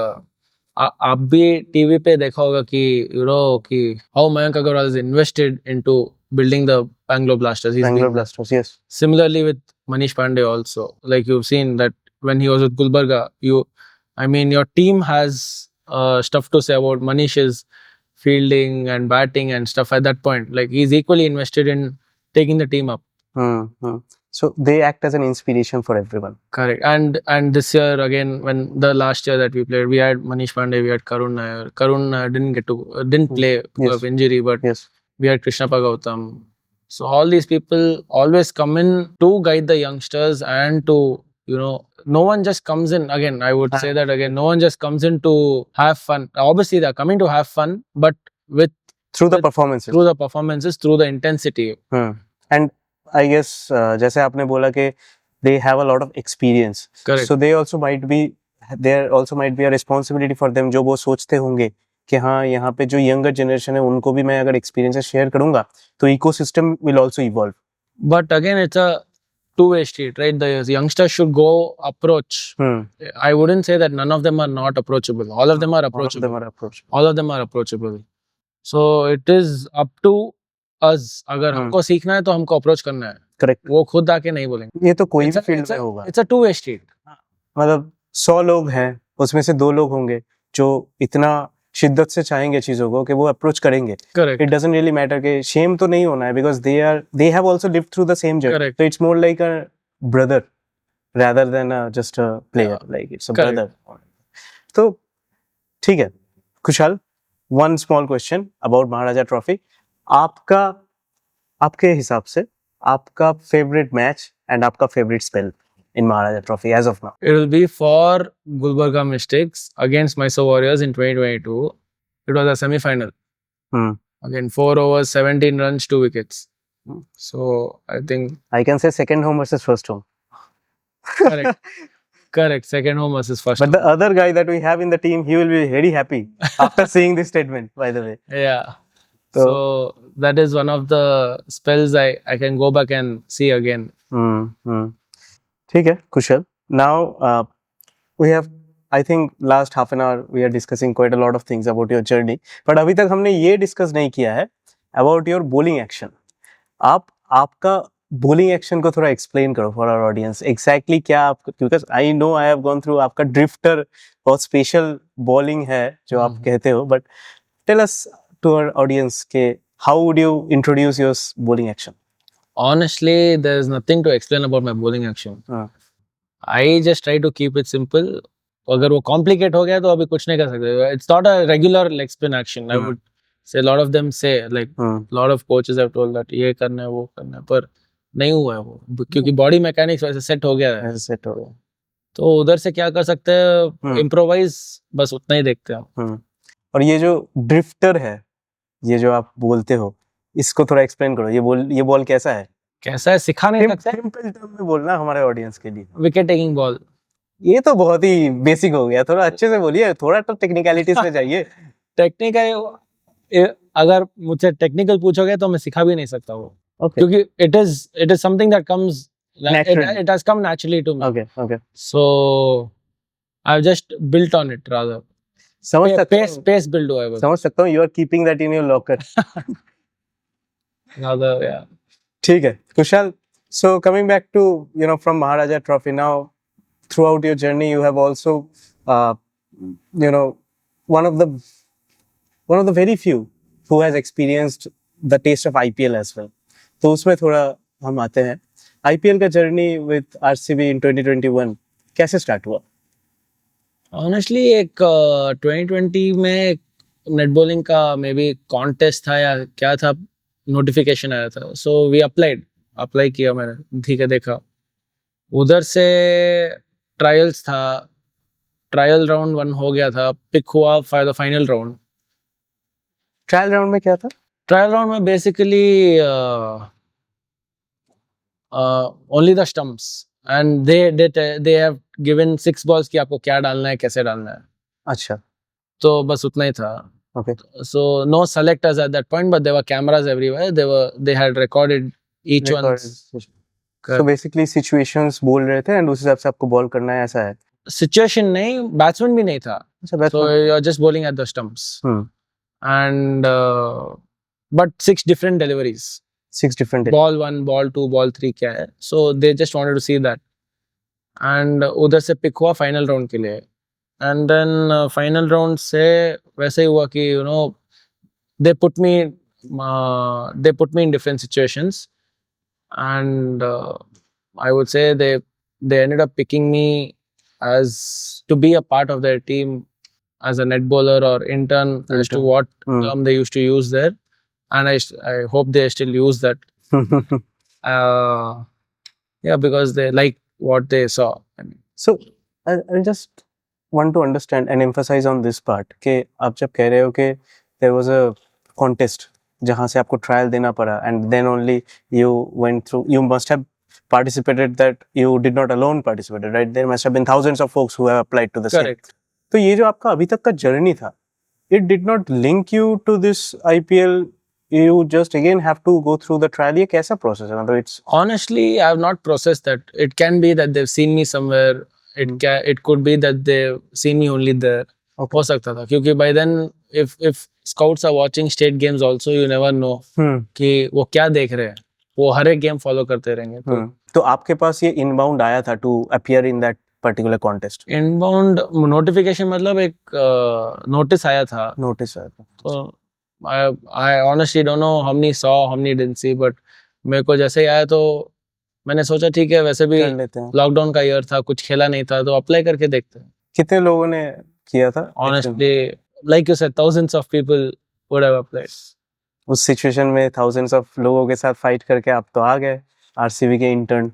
आप भी टीवी पे देखा होगा कि कि how Mayank Agarwal is invested into building the Bangalore Blasters. Bangalore Blasters, yes. Similarly with Manish Pandey also, like you've seen that when he was with Gulbarga, your team has stuff to say about Manish's fielding and batting and stuff at that point. Like he's equally invested in taking the team up. So they act as an inspiration for everyone. Correct. And this year again, when the last year that we played, we had Manish Pandey, we had Karun Nair. Karun didn't play because of injury, but we had Krishnappa Gautam. So all these people always come in to guide the youngsters and to you know, no one just comes in again. I would say that again. No one just comes in to have fun. Obviously, they're coming to have fun, but with through the with- performances. through the performances, through the intensity. And I guess जैसे आपने बोला कि they have a lot of experience. Correct. So they also might be there also might be a responsibility for them जो वो सोचते होंगे कि हाँ यहाँ पे जो younger generation है उनको भी मैं अगर experiences share करूँगा तो ecosystem will also evolve. But again, it's a two-way street, right? The youngsters should go approach. I wouldn't say that none of them are not approachable. All of them are All of approachable. them are approachable. All of them are approachable. So it is up to us. अगर हमको सीखना है तो हमको approach करना है. Correct. वो खुद आके नहीं बोलेंगे. ये तो कोई It's भी a- फील्ड it's में a- होगा. It's a two-way street. मतलब 100 लोग हैं उसमें से 2 लोग होंगे जो इतना शिद्दत से चाहेंगे चीजों को कि वो अप्रोच करेंगे. Correct. It doesn't really matter कि shame तो नहीं होना है because they have also lived through the same journey. Correct. So it's more like a brother rather than just a player. Like it's a Correct. brother. तो ठीक है. खुशहाल, one small question about Maharaja Trophy. आपके हिसाब से आपका favorite match and आपका favorite spell in Maharaja Trophy as of now? It will be for Gulbarga Mystics against Mysore Warriors in 2022. It was a semi-final. Again, 4 overs, 17 runs, 2 wickets. So I think I can say second home versus first home. correct. Correct. Second home versus first. But the other guy that we have in the team, he will be very happy after seeing this statement, by the way. Yeah. So that is one of the spells I can go back and see again. ठीक है, कुशल. Now we have, I think last half an hour we are discussing quite a lot of things about your journey. But अभी तक हमने ये discuss नहीं किया है about your bowling action. आपका bowling action को थोड़ा explain करो for our audience. Exactly क्या आप, because I know I have gone through आपका drifter बहुत special bowling है जो आप कहते हो. But tell us to our audience के how would you introduce your bowling action? Honestly, there is nothing to explain about my bowling action. I just try to keep it simple. अगर वो complicate हो गया तो अभी कुछ नहीं कर सकते. It's not a regular leg spin action. I would say a lot of them say like a lot of coaches have told that ये करना है वो करना है, पर नहीं हुआ है वो क्योंकि body mechanics वैसे set हो गया है. Set हो गया. तो उधर से क्या कर सकते हैं? Improvise, बस उतना ही देखते हैं. और ये जो ड्रिफ्टर है, ये जो आप बोलते हो, इसको थोड़ा एक्सप्लेन करो. ये बॉल कैसा है? कैसा है सिखा नहीं सकते. सिंपल टर्म में बोलना हमारे ऑडियंस के लिए. Wicket taking ball. ये तो बहुत ही बेसिक हो गया. थोड़ा अच्छे से बोलिए, थोड़ा तो टेक्निकलिटीज में जाइए. टेक्निकल अगर मुझसे टेक्निकल पूछोगे तो मैं सिखा भी नहीं सकता वो. Okay. क्योंकि it is something that comes Naturally. it has come naturally to me. Okay. So I've just built on it rather. समझ सकता हूँ. Pace build हुआ है बस. समझ सकता हूँ. You are keeping that in your locker. Rather, yeah. ठीक है, Kushal. So coming back to from Maharaja Trophy, now throughout your journey you have also one of the very few who has experienced the taste of IPL as well. तो उसमें थोड़ा हम आते हैं. IPL का journey with RCB in 2021 कैसे start हुआ? Honestly, एक 2020 में नेट बॉलिंग का मे बी कॉन्टेस्ट था या क्या था, नोटिफिकेशन आया था. सो वी अप्लाई किया मैंने. ठीक है, देखा. उधर से ट्रायल्स था. ट्रायल राउंड 1 हो गया था. पिक हुआ for the final round. Trial round में क्या था? ट्रायल राउंड में basically only the stumps and they have given 6 balls कि आपको क्या डालना है, कैसे डालना है. अच्छा. तो बस उतना ही था. Okay. So no selectors at that point, but there were cameras everywhere. They had recorded each one. So basically situations बोल रहे थे and उस हिसाब से आपको बॉल करना है, ऐसा है? Situation नहीं, batsman भी नहीं था. अच्छा, So you're just bowling at the stumps. And but 6 different deliveries. 6 different. Ball 1, ball 2, ball 3 क्या है. So they just wanted to see that. And उधर से pick हुआ final round के लिए. And then final round से वैसे ही हुआ कि they put me in different situations, and I would say they ended up picking me as to be a part of their team as a net bowler or intern as to what term they used to use there, and I hope they still use that. Yeah, because they like what they saw. I mean, So I just want to understand and emphasize on this part कि आप जब कह रहे हो कि there was a contest जहाँ से आपको trial देना पड़ा and then only you went through, you must have participated, that you did not alone participated, right? There must have been thousands of folks who have applied to the same. correct. तो ये जो आपका अभी तक का journey था, it did not link you to this IPL, you just again have to go through the trial. ये कैसा process है? मतलब it's Honestly, I have not processed that. It can be that they've seen me somewhere. It could be that they've seen me only there. Okay. हो सकता था क्योंकि by then if scouts are watching state games also, you never know कि वो क्या देख रहे हैं. वो हर एक गेम फॉलो करते रहेंगे. तो आपके पास ये इनबाउंड आया था to appear in that particular contest? Inbound notification मतलब एक नोटिस आया था. नोटिस आया था. तो I honestly don't know how many saw, how many didn't see, but मेरे को जैसे ही आया तो मैंने सोचा ठीक है, वैसे भी कर लेते हैं. लॉकडाउन का ईयर था, कुछ खेला नहीं था, तो अप्लाई करके देखते हैं. कितने लोगों ने किया था? Honestly, like you said, thousands of people would have applied. उस सिचुएशन में thousands of लोगों के साथ फाइट करके आप तो आ गए आरसीबी के intern.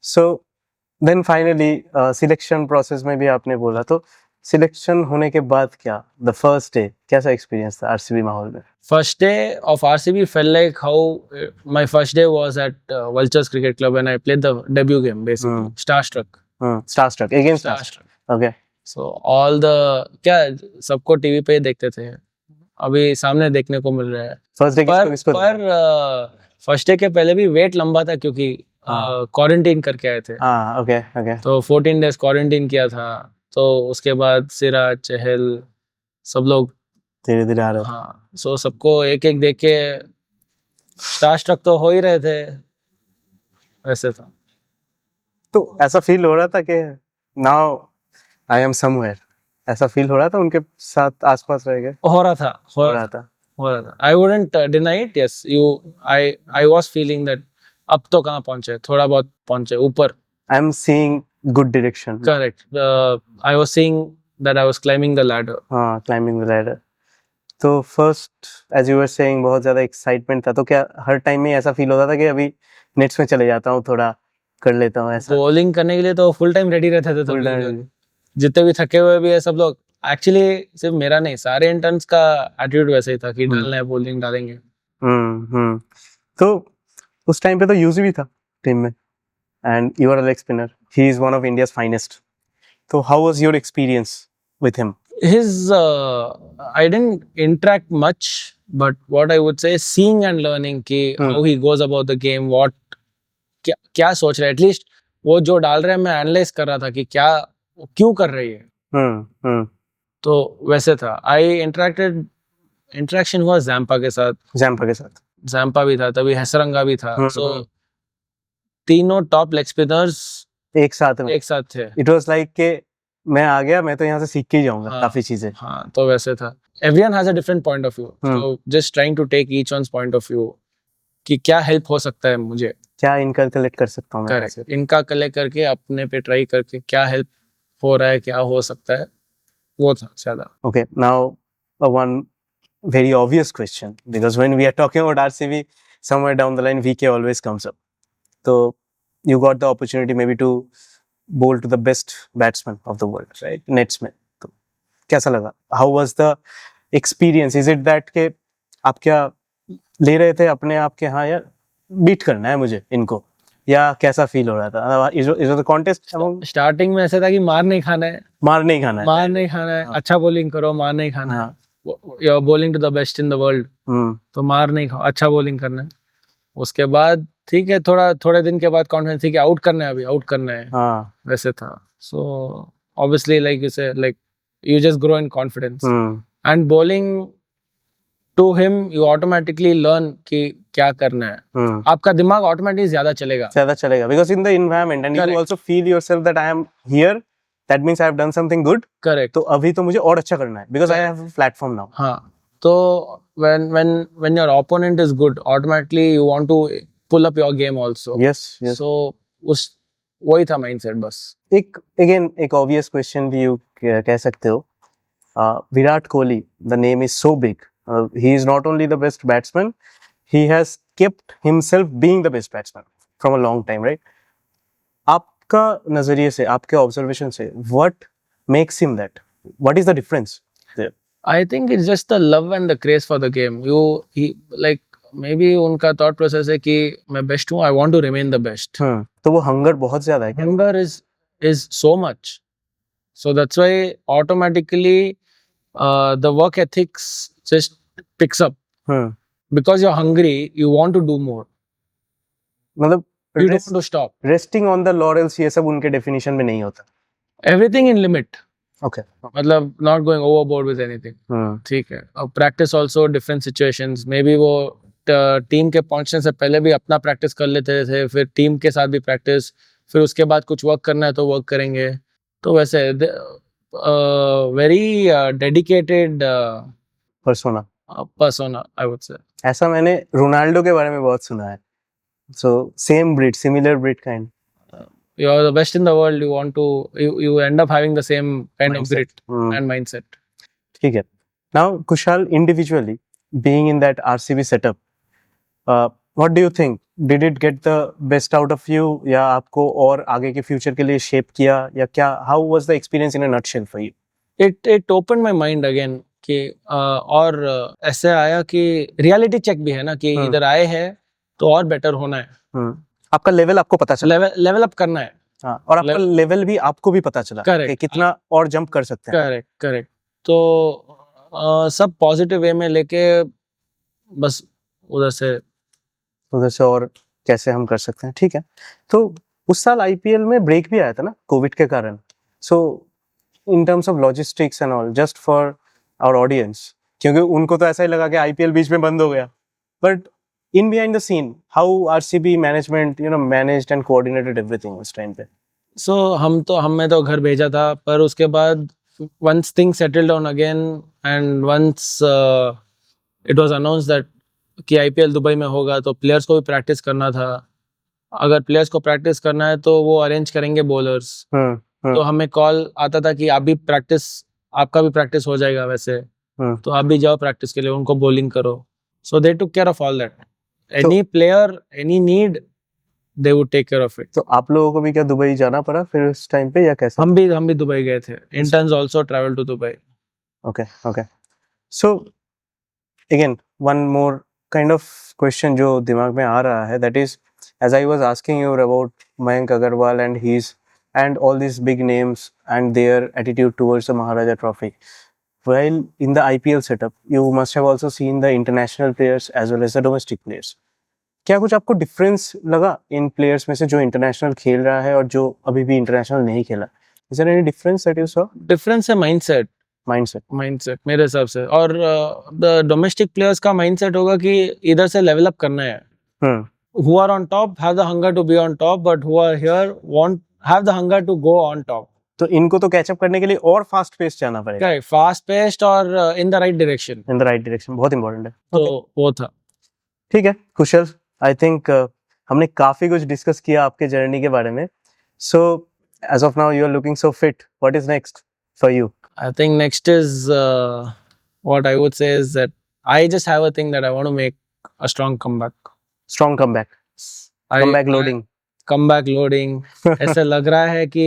So then finally selection process में भी आपने बोला, तो सिलेक्शन होने के बाद क्या, द फर्स्ट डे कैसा एक्सपीरियंस था आरसीबी माहौल में? First day of RCB felt like how my first day was at Vultures Cricket Club when I played the debut game, basically. Starstruck. Starstruck against Starstruck. Okay. So all the क्या सबको TV पे ही देखते थे, अभी सामने देखने को मिल रहा है. फर्स्ट डे किसको पर फर्स्ट डे के पहले भी वेट लंबा था क्योंकि क्वारंटीन करके आए थे. हाँ, ओके ओके. तो 14 डेज क्वारंटीन किया था. तो उसके बाद सिराज, चहल, सब लोग धीरे धीरे आ रहे. हाँ. सो सबको एक एक देख के स्टारस्ट्रक तो हो ही रहे थे, वैसे था. तो ऐसा फील हो रहा था कि नाउ आई एम समवेयर, ऐसा फील हो रहा था उनके साथ आसपास रह गए? हो रहा था. हो रहा था. I wouldn't deny it. Yes, I was feeling that अब तो कहाँ पहुंचे, थोड़ा बहुत पहुंचे ऊपर. I am seeing good direction. Correct. I was seeing that I was climbing the ladder. हाँ, क्लाइंबिंग द लैडर. तो first as you were saying बहुत ज्यादा एक्साइटमेंट था, तो क्या हर टाइम में ऐसा फील होता था कि अभी नेट्स में चले जाता हूँ, थोड़ा कर लेता हूँ ऐसा? बॉलिंग करने के लिए तो फुल टाइम रेडी रहते थे. Full time तो ready. जितने भी थके हुए भी है सब लोग, एक्चुअली सिर्फ मेरा नहीं, सारे इंटर्न्स का एटीट्यूड वैसे ही था कि डालना है, बॉलिंग डालेंगे. तो उस टाइम पे तो यूजी भी था टीम में and you are a leg spinner. He is one of India's finest. तो how was your experience with him? I didn't interact much, but what I would say, seeing and learning कि how he goes about the game, क्या सोच रहा है, at least वो जो डाल रहा है मैं एनालाइज कर रहा था कि क्यों कर रही है. तो वैसे था. इंटरेक्शन हुआ जैम्पा के साथ. जैम्पा भी था, तभी हैसरंगा भी था. सो तीनों टॉप लेग स्पिनर्स एक साथ थे. इट वाज लाइक के मैं आ गया, मैं तो यहाँ से सीख के ही जाऊंगा काफी चीजें. हाँ, तो वैसे था. Everyone has a different point of view. So just trying to take each one's point of view कि क्या हेल्प हो सकता है मुझे, क्या इनका कलेक्ट कर सकता हूँ मैं. करेक्ट. इनका कलेक्ट करके अपने पे ट्राई करके क्या हेल्प हो रहा है, क्या हो सकता है, वो था ज्यादा. Okay, now one very obvious question, because when we are talking about RCB, somewhere down the line VK always comes up. So you got the opportunity maybe to bowl to the best batsman of the world, right? Nets में. तो कैसा लगा? How was the experience? Is it that के आप क्या ले रहे थे अपने आप के, हाँ यार बीट करना है मुझे इनको, या कैसा फील हो रहा था? Is it the contest? Starting में ऐसा था कि मार नहीं खाना है, अच्छा बॉलिंग करो, मार नहीं खाना है. You are bowling to the best in the world, तो मार नहीं खाओ, अच्छा बॉलिंग करना है. उसके बाद ठीक है, थोड़े दिन के बाद कॉन्फिडेंस थी कि आउट करना है. हाँ, वैसे था. So obviously like you say, like you just grow in confidence and bowling to him you automatically learn कि क्या करना है. आपका दिमाग ऑटोमेटिकली ज्यादा चलेगा because in the environment and you also feel yourself that I am here, that means I have done something good. Correct. तो अभी तो मुझे और अच्छा करना है because I have a platform now. हाँ, तो when your opponent is good, automatically you want to pull up your game also. Yes. So वही था mindset बस. एक obvious question भी you कह सकते हो. Virat Kohli, the name is so big. He is not only the best batsman, he has kept himself being the best batsman from a long time, right? आप आपका नजरिए से, आपके ऑब्जर्वेशन से, what makes him that? What is the difference there? I think it's just the love and the craze for the game. He like maybe उनका thought process है कि मैं best हूँ, I want to remain the best. तो वो hunger बहुत ज्यादा है क्या? Hunger is so much, so that's why automatically the work ethics just picks up hmm, because you're hungry. You want to do more. मतलब You don't want to stop. Resting on the laurels ये सब उनके definition में नहीं होता. Everything in limit. Okay. मतलब not going overboard with anything. ठीक है. और practice also different situations. Maybe वो टीम के पहुंचने से पहले भी अपना प्रैक्टिस कर लेते थे, फिर टीम के साथ भी प्रैक्टिस, फिर उसके बाद कुछ वर्क करना है तो वर्क करेंगे. तो वैसे very dedicated persona, I would say. ऐसा मैंने रोनाल्डो के बारे में बहुत सुना है. So same breed, similar breed kind. You're the best in the world. You want to, you end up having the same kind of Mindset. grit and mindset. ठीक है. Now Kushal, individually being in that RCB setup, what do you think? Did it get the best out of you? या आपको और आगे के future के लिए shape किया या क्या? How was the experience in a nutshell for you? It opened my mind again कि और ऐसे आया कि रियलिटी चेक भी है ना कि इधर आए हैं तो और बेटर होना है. आपका लेवल आपको पता चला. लेवल अप करना है. हाँ, और आपका लेवल भी आपको भी पता चला कि कितना और जंप कर सकते हैं. करेक्ट. तो सब पॉजिटिव वे में लेके बस उधर से और कैसे हम कर सकते हैं. ठीक है. तो उस साल आईपीएल में ब्रेक भी आया था ना कोविड के कारण. So in terms of logistics and all, just for our audience, क्योंकि उनको तो ऐसा ही लगा कि आईपीएल बीच में बंद हो गया, but in behind the scene, how RCB management managed and coordinated everything उस टाइम पे? So हमें तो घर भेजा था, पर उसके बाद once things settled down again and once it was announced that कि IPL दुबई में होगा तो प्लेयर्स को भी प्रैक्टिस करना था. अगर प्लेयर्स को प्रैक्टिस करना है तो वो अरेंज करेंगे बॉलर्स. तो हमें कॉल आता था कि आपका भी प्रैक्टिस हो जाएगा वैसे, तो आप भी जाओ प्रैक्टिस के लिए, उनको बॉलिंग करो. So they took care of all that. Any player, any need, they would take care of it. तो आप लोगों को भी क्या दुबई जाना पड़ा फिर उस टाइम पे या कैसे? हम भी दुबई गए थे. Interns also traveled to Dubai. Okay. So again, one more kind of question जो दिमाग में आ रहा है, that is, as I was asking you about Mayank Agarwal and all these big names and their attitude towards the Maharaja Trophy. While in the IPL setup, you must have also seen the international players as well as the domestic players. क्या कुछ आपको difference लगा इन players में से जो international खेल रहा है और जो अभी भी इंटरनेशनल नहीं खेला? Is there any difference that you saw? Difference है माइंडसेट मेरे हिसाब से. और द डोमेस्टिक प्लेयर्स का माइंडसेट होगा कि इधर से लेवल अप करना है. Who are on top have the hunger to be on top, but who are here have the hunger to go on top. तो इनको तो कैचअप करने के लिए और फास्ट पेस जाना पड़ेगा. करेक्ट. फास्ट पेस्ड और इन द राइट डायरेक्शन. बहुत इंपॉर्टेंट है. तो वो था. ठीक है कुशल, आई थिंक हमने काफी कुछ डिस्कस किया आपके जर्नी के बारे में. So as of now you are looking so fit. What is next for you? I think next is what I would say is that I just have a thing that I want to make a strong comeback. Comeback loading. ऐसा लग रहा है कि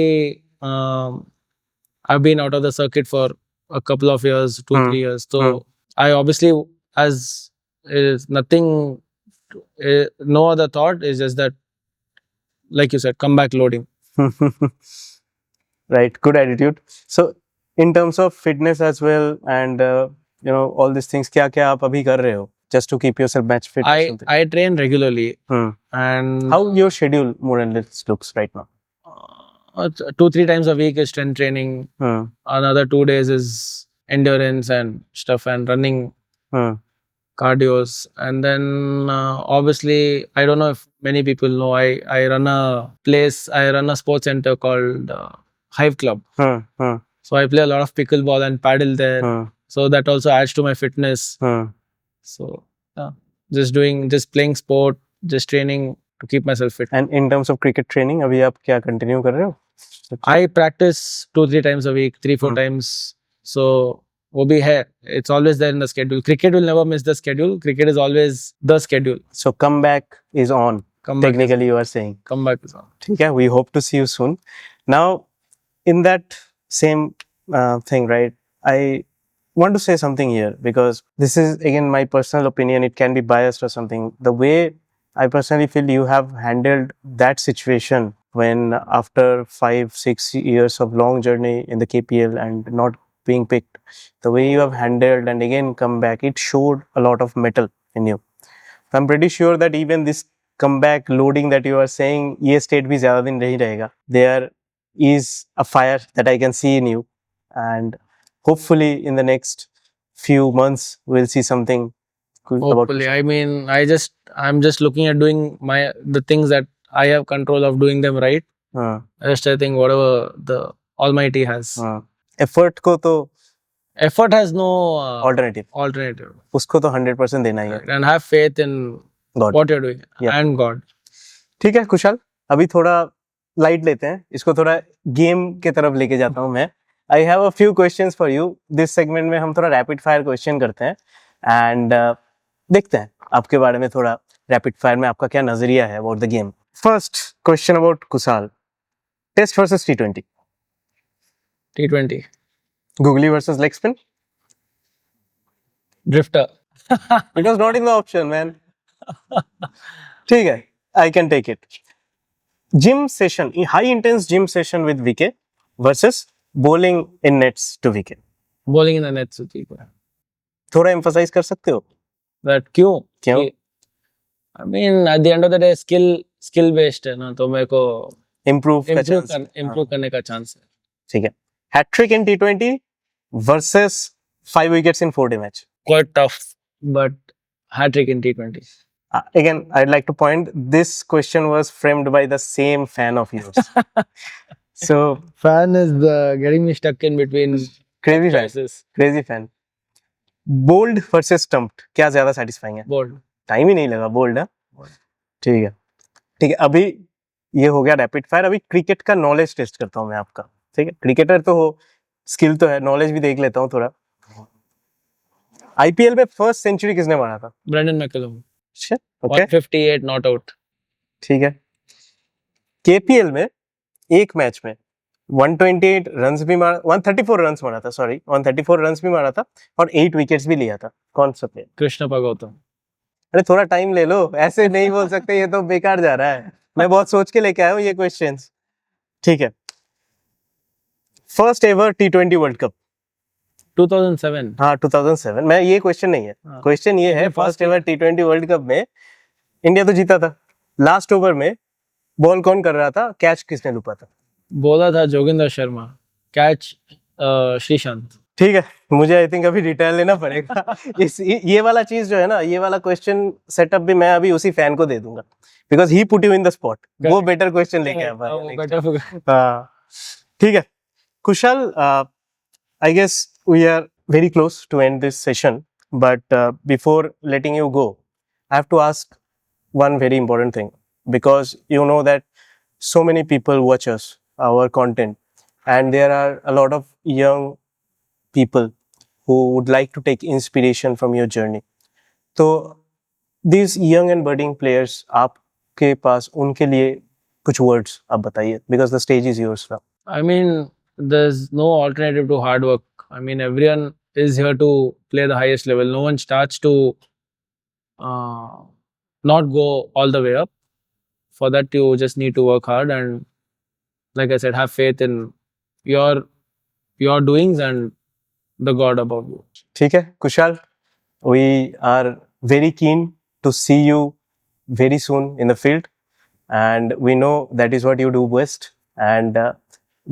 I've been out of the circuit for a couple of years, 2-3 years. So I obviously, as is nothing, no other thought is just that, like you said, comeback loading. Right, good attitude. So in terms of fitness as well and all these things, क्या आप अभी कर रहे हो just to keep yourself match fit? I train regularly. And how your schedule more or less looks right now? 2-3 times a week is strength training. Another 2 days is endurance and stuff and running, cardios. And then obviously, I don't know if many people know, I run a sports center called Hive Club. So I play a lot of pickleball and paddle there. So that also adds to my fitness. So just playing sport, just training to keep myself fit. And in terms of cricket training, अभी आप क्या continue कर रहे हो? I practice 2-3 times a week, 3-4 times. So वो भी है. It's always there in the schedule. Cricket will never miss the schedule. Cricket is always the schedule. So comeback is on. Come back. technically you are saying. Come back is on. ठीक है, we hope to see you soon. Now, in that same thing, right? I want to say something here because this is again my personal opinion. It can be biased or something. The way I personally feel you have handled that situation when after 5-6 years of long journey in the KPL and not being picked, the way you have handled and again come back, it showed a lot of metal in you. I'm pretty sure that even this comeback loading that you are saying, ये state भी ज़्यादा दिन नहीं रहेगा. There is a fire that I can see in you, and hopefully in the next few months we'll see something good about. Hopefully, I mean, I'm just looking at doing the things that I have control of doing them right. Just I think whatever the Almighty has. Effort को तो Effort has no alternative. alternative. उसको तो 100% देना ही है. And have faith in God. what you're doing Yeah. and God. ठीक है कुशाल, अभी थोड़ा लाइट लेते हैं, इसको थोड़ा गेम के तरफ लेके जाता हूँ मैं. I have a few questions for you. This segment में हम थोड़ा रैपिड फायर क्वेश्चन करते हैं एंड देखते हैं आपके बारे में थोड़ा रैपिड फायर में आपका क्या नजरिया है about the game. First question about Kushal. Test versus T20. T20. Googly versus leg spin. Drifter. It was not in the option, man. ठीक है, I can take it. Gym session, high intense gym session with VK versus bowling in nets to VK. Bowling in the net से ठीक है. थोड़ा emphasize कर सकते हो? That क्यों? क्यों? I mean, at the end of the day, skill based है ना, तो मेरे को Improve का chance. improve करने का chance है. ठीक है. Hat trick in T20 versus 5 wickets in 4-day match. Quite tough, but hat trick in T20. Again, I'd like to point, this question was framed by the same fan of yours. So, Fan is getting me stuck in between crazy fan. choices. Crazy fan. Bold versus stumped. क्या ज्यादा satisfying है? Bold. Time ही नहीं लगा. Bold है. ठीक है. ठीक है, अभी ये हो गया रैपिड फायर. अभी क्रिकेट का नॉलेज टेस्ट करता हूँ मैं आपका. ठीक है, क्रिकेटर तो हो, स्किल तो है, नॉलेज भी देख लेता हूँ थोड़ा. आईपीएल में फर्स्ट सेंचुरी किसने मारा था? Brendan McCullum. अच्छा, ओके, 158 not out. ठीक है. केपीएल में एक मैच में 128 रन्स भी मारा, 134 रन्स मारा था, सॉरी 134 रन्स भी मारा था और 8 विकेट्स भी लिया था. कौन सा प्लेयर? Krishnappa Gautam. अरे थोड़ा टाइम ले लो, ऐसे नहीं बोल सकते, ये तो बेकार जा रहा है. मैं बहुत सोच के लेके आया हूँ ये क्वेश्चंस. ठीक है. First ever T20 world cup. 2007. हाँ 2007. मैं ये क्वेश्चन नहीं है, क्वेश्चन ये है first ever T20 world cup में इंडिया तो जीता था. लास्ट ओवर में बॉल कौन कर रहा था, कैच किसने लूपा था? बोला था जोगिंदर शर्मा. कैच श्रीशांत. ठीक है, मुझे आई थिंक अभी डिटेल लेना पड़ेगा. ये वाला चीज जो है ना, ये वाला क्वेश्चन सेटअप भी मैं अभी उसी फैन को दे दूंगा because he put you in the spot. वो बेटर क्वेश्चन लेके आया. हाँ ठीक है. Kushal, I guess we are very close to end this session, but before letting you go, I have to ask one very important thing, because you know that so many people watch us, our content, and there are a lot of young people who would like to take inspiration from your journey. So these young and budding players, आपके पास उनके लिए कुछ words आप बताइए, because the stage is yours now. I mean, there's no alternative to hard work. I mean, everyone is here to play the highest level. No one starts to not go all the way up. For that, you just need to work hard and, like I said, have faith in your doings and the God above you. ठीक है Kushal, we are very keen to see you very soon in the field, and we know that is what you do best. And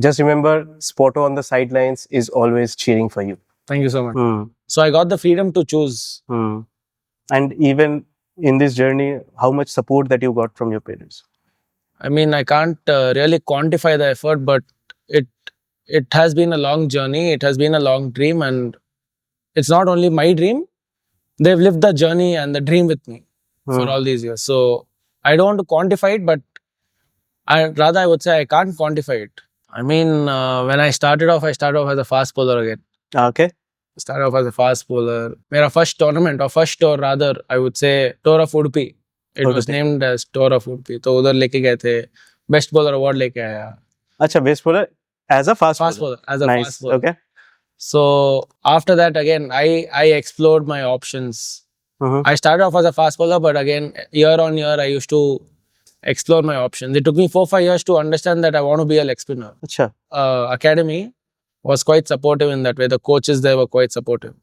just remember, Spoto on the sidelines is always cheering for you. Thank you so much. So I got the freedom to choose. And even in this journey, how much support that you got from your parents? I mean, I can't really quantify the effort, but it has been a long journey. It has been a long dream, and it's not only my dream. They've lived the journey and the dream with me for all these years. So I don't want to quantify it, but I would say I can't quantify it. I mean, when I started off as a fast bowler again. Okay. Started off as a fast bowler. मेरा first tournament or first tour rather, I would say, tour of Udupi. It was named as Tour of UP. तो उधर लेके गए थे. Best bowler award लेके आया. अच्छा, best bowler as a fast Fast bowler as a nice. fast bowler. Okay. So after that again, I explored my options. Mhm. I started off as a fast bowler, but again year on year I used to explore my options. It took me 4-5 years to understand that I want to be a leg spinner. अच्छा. Academy was quite supportive in that way. The coaches there were quite supportive.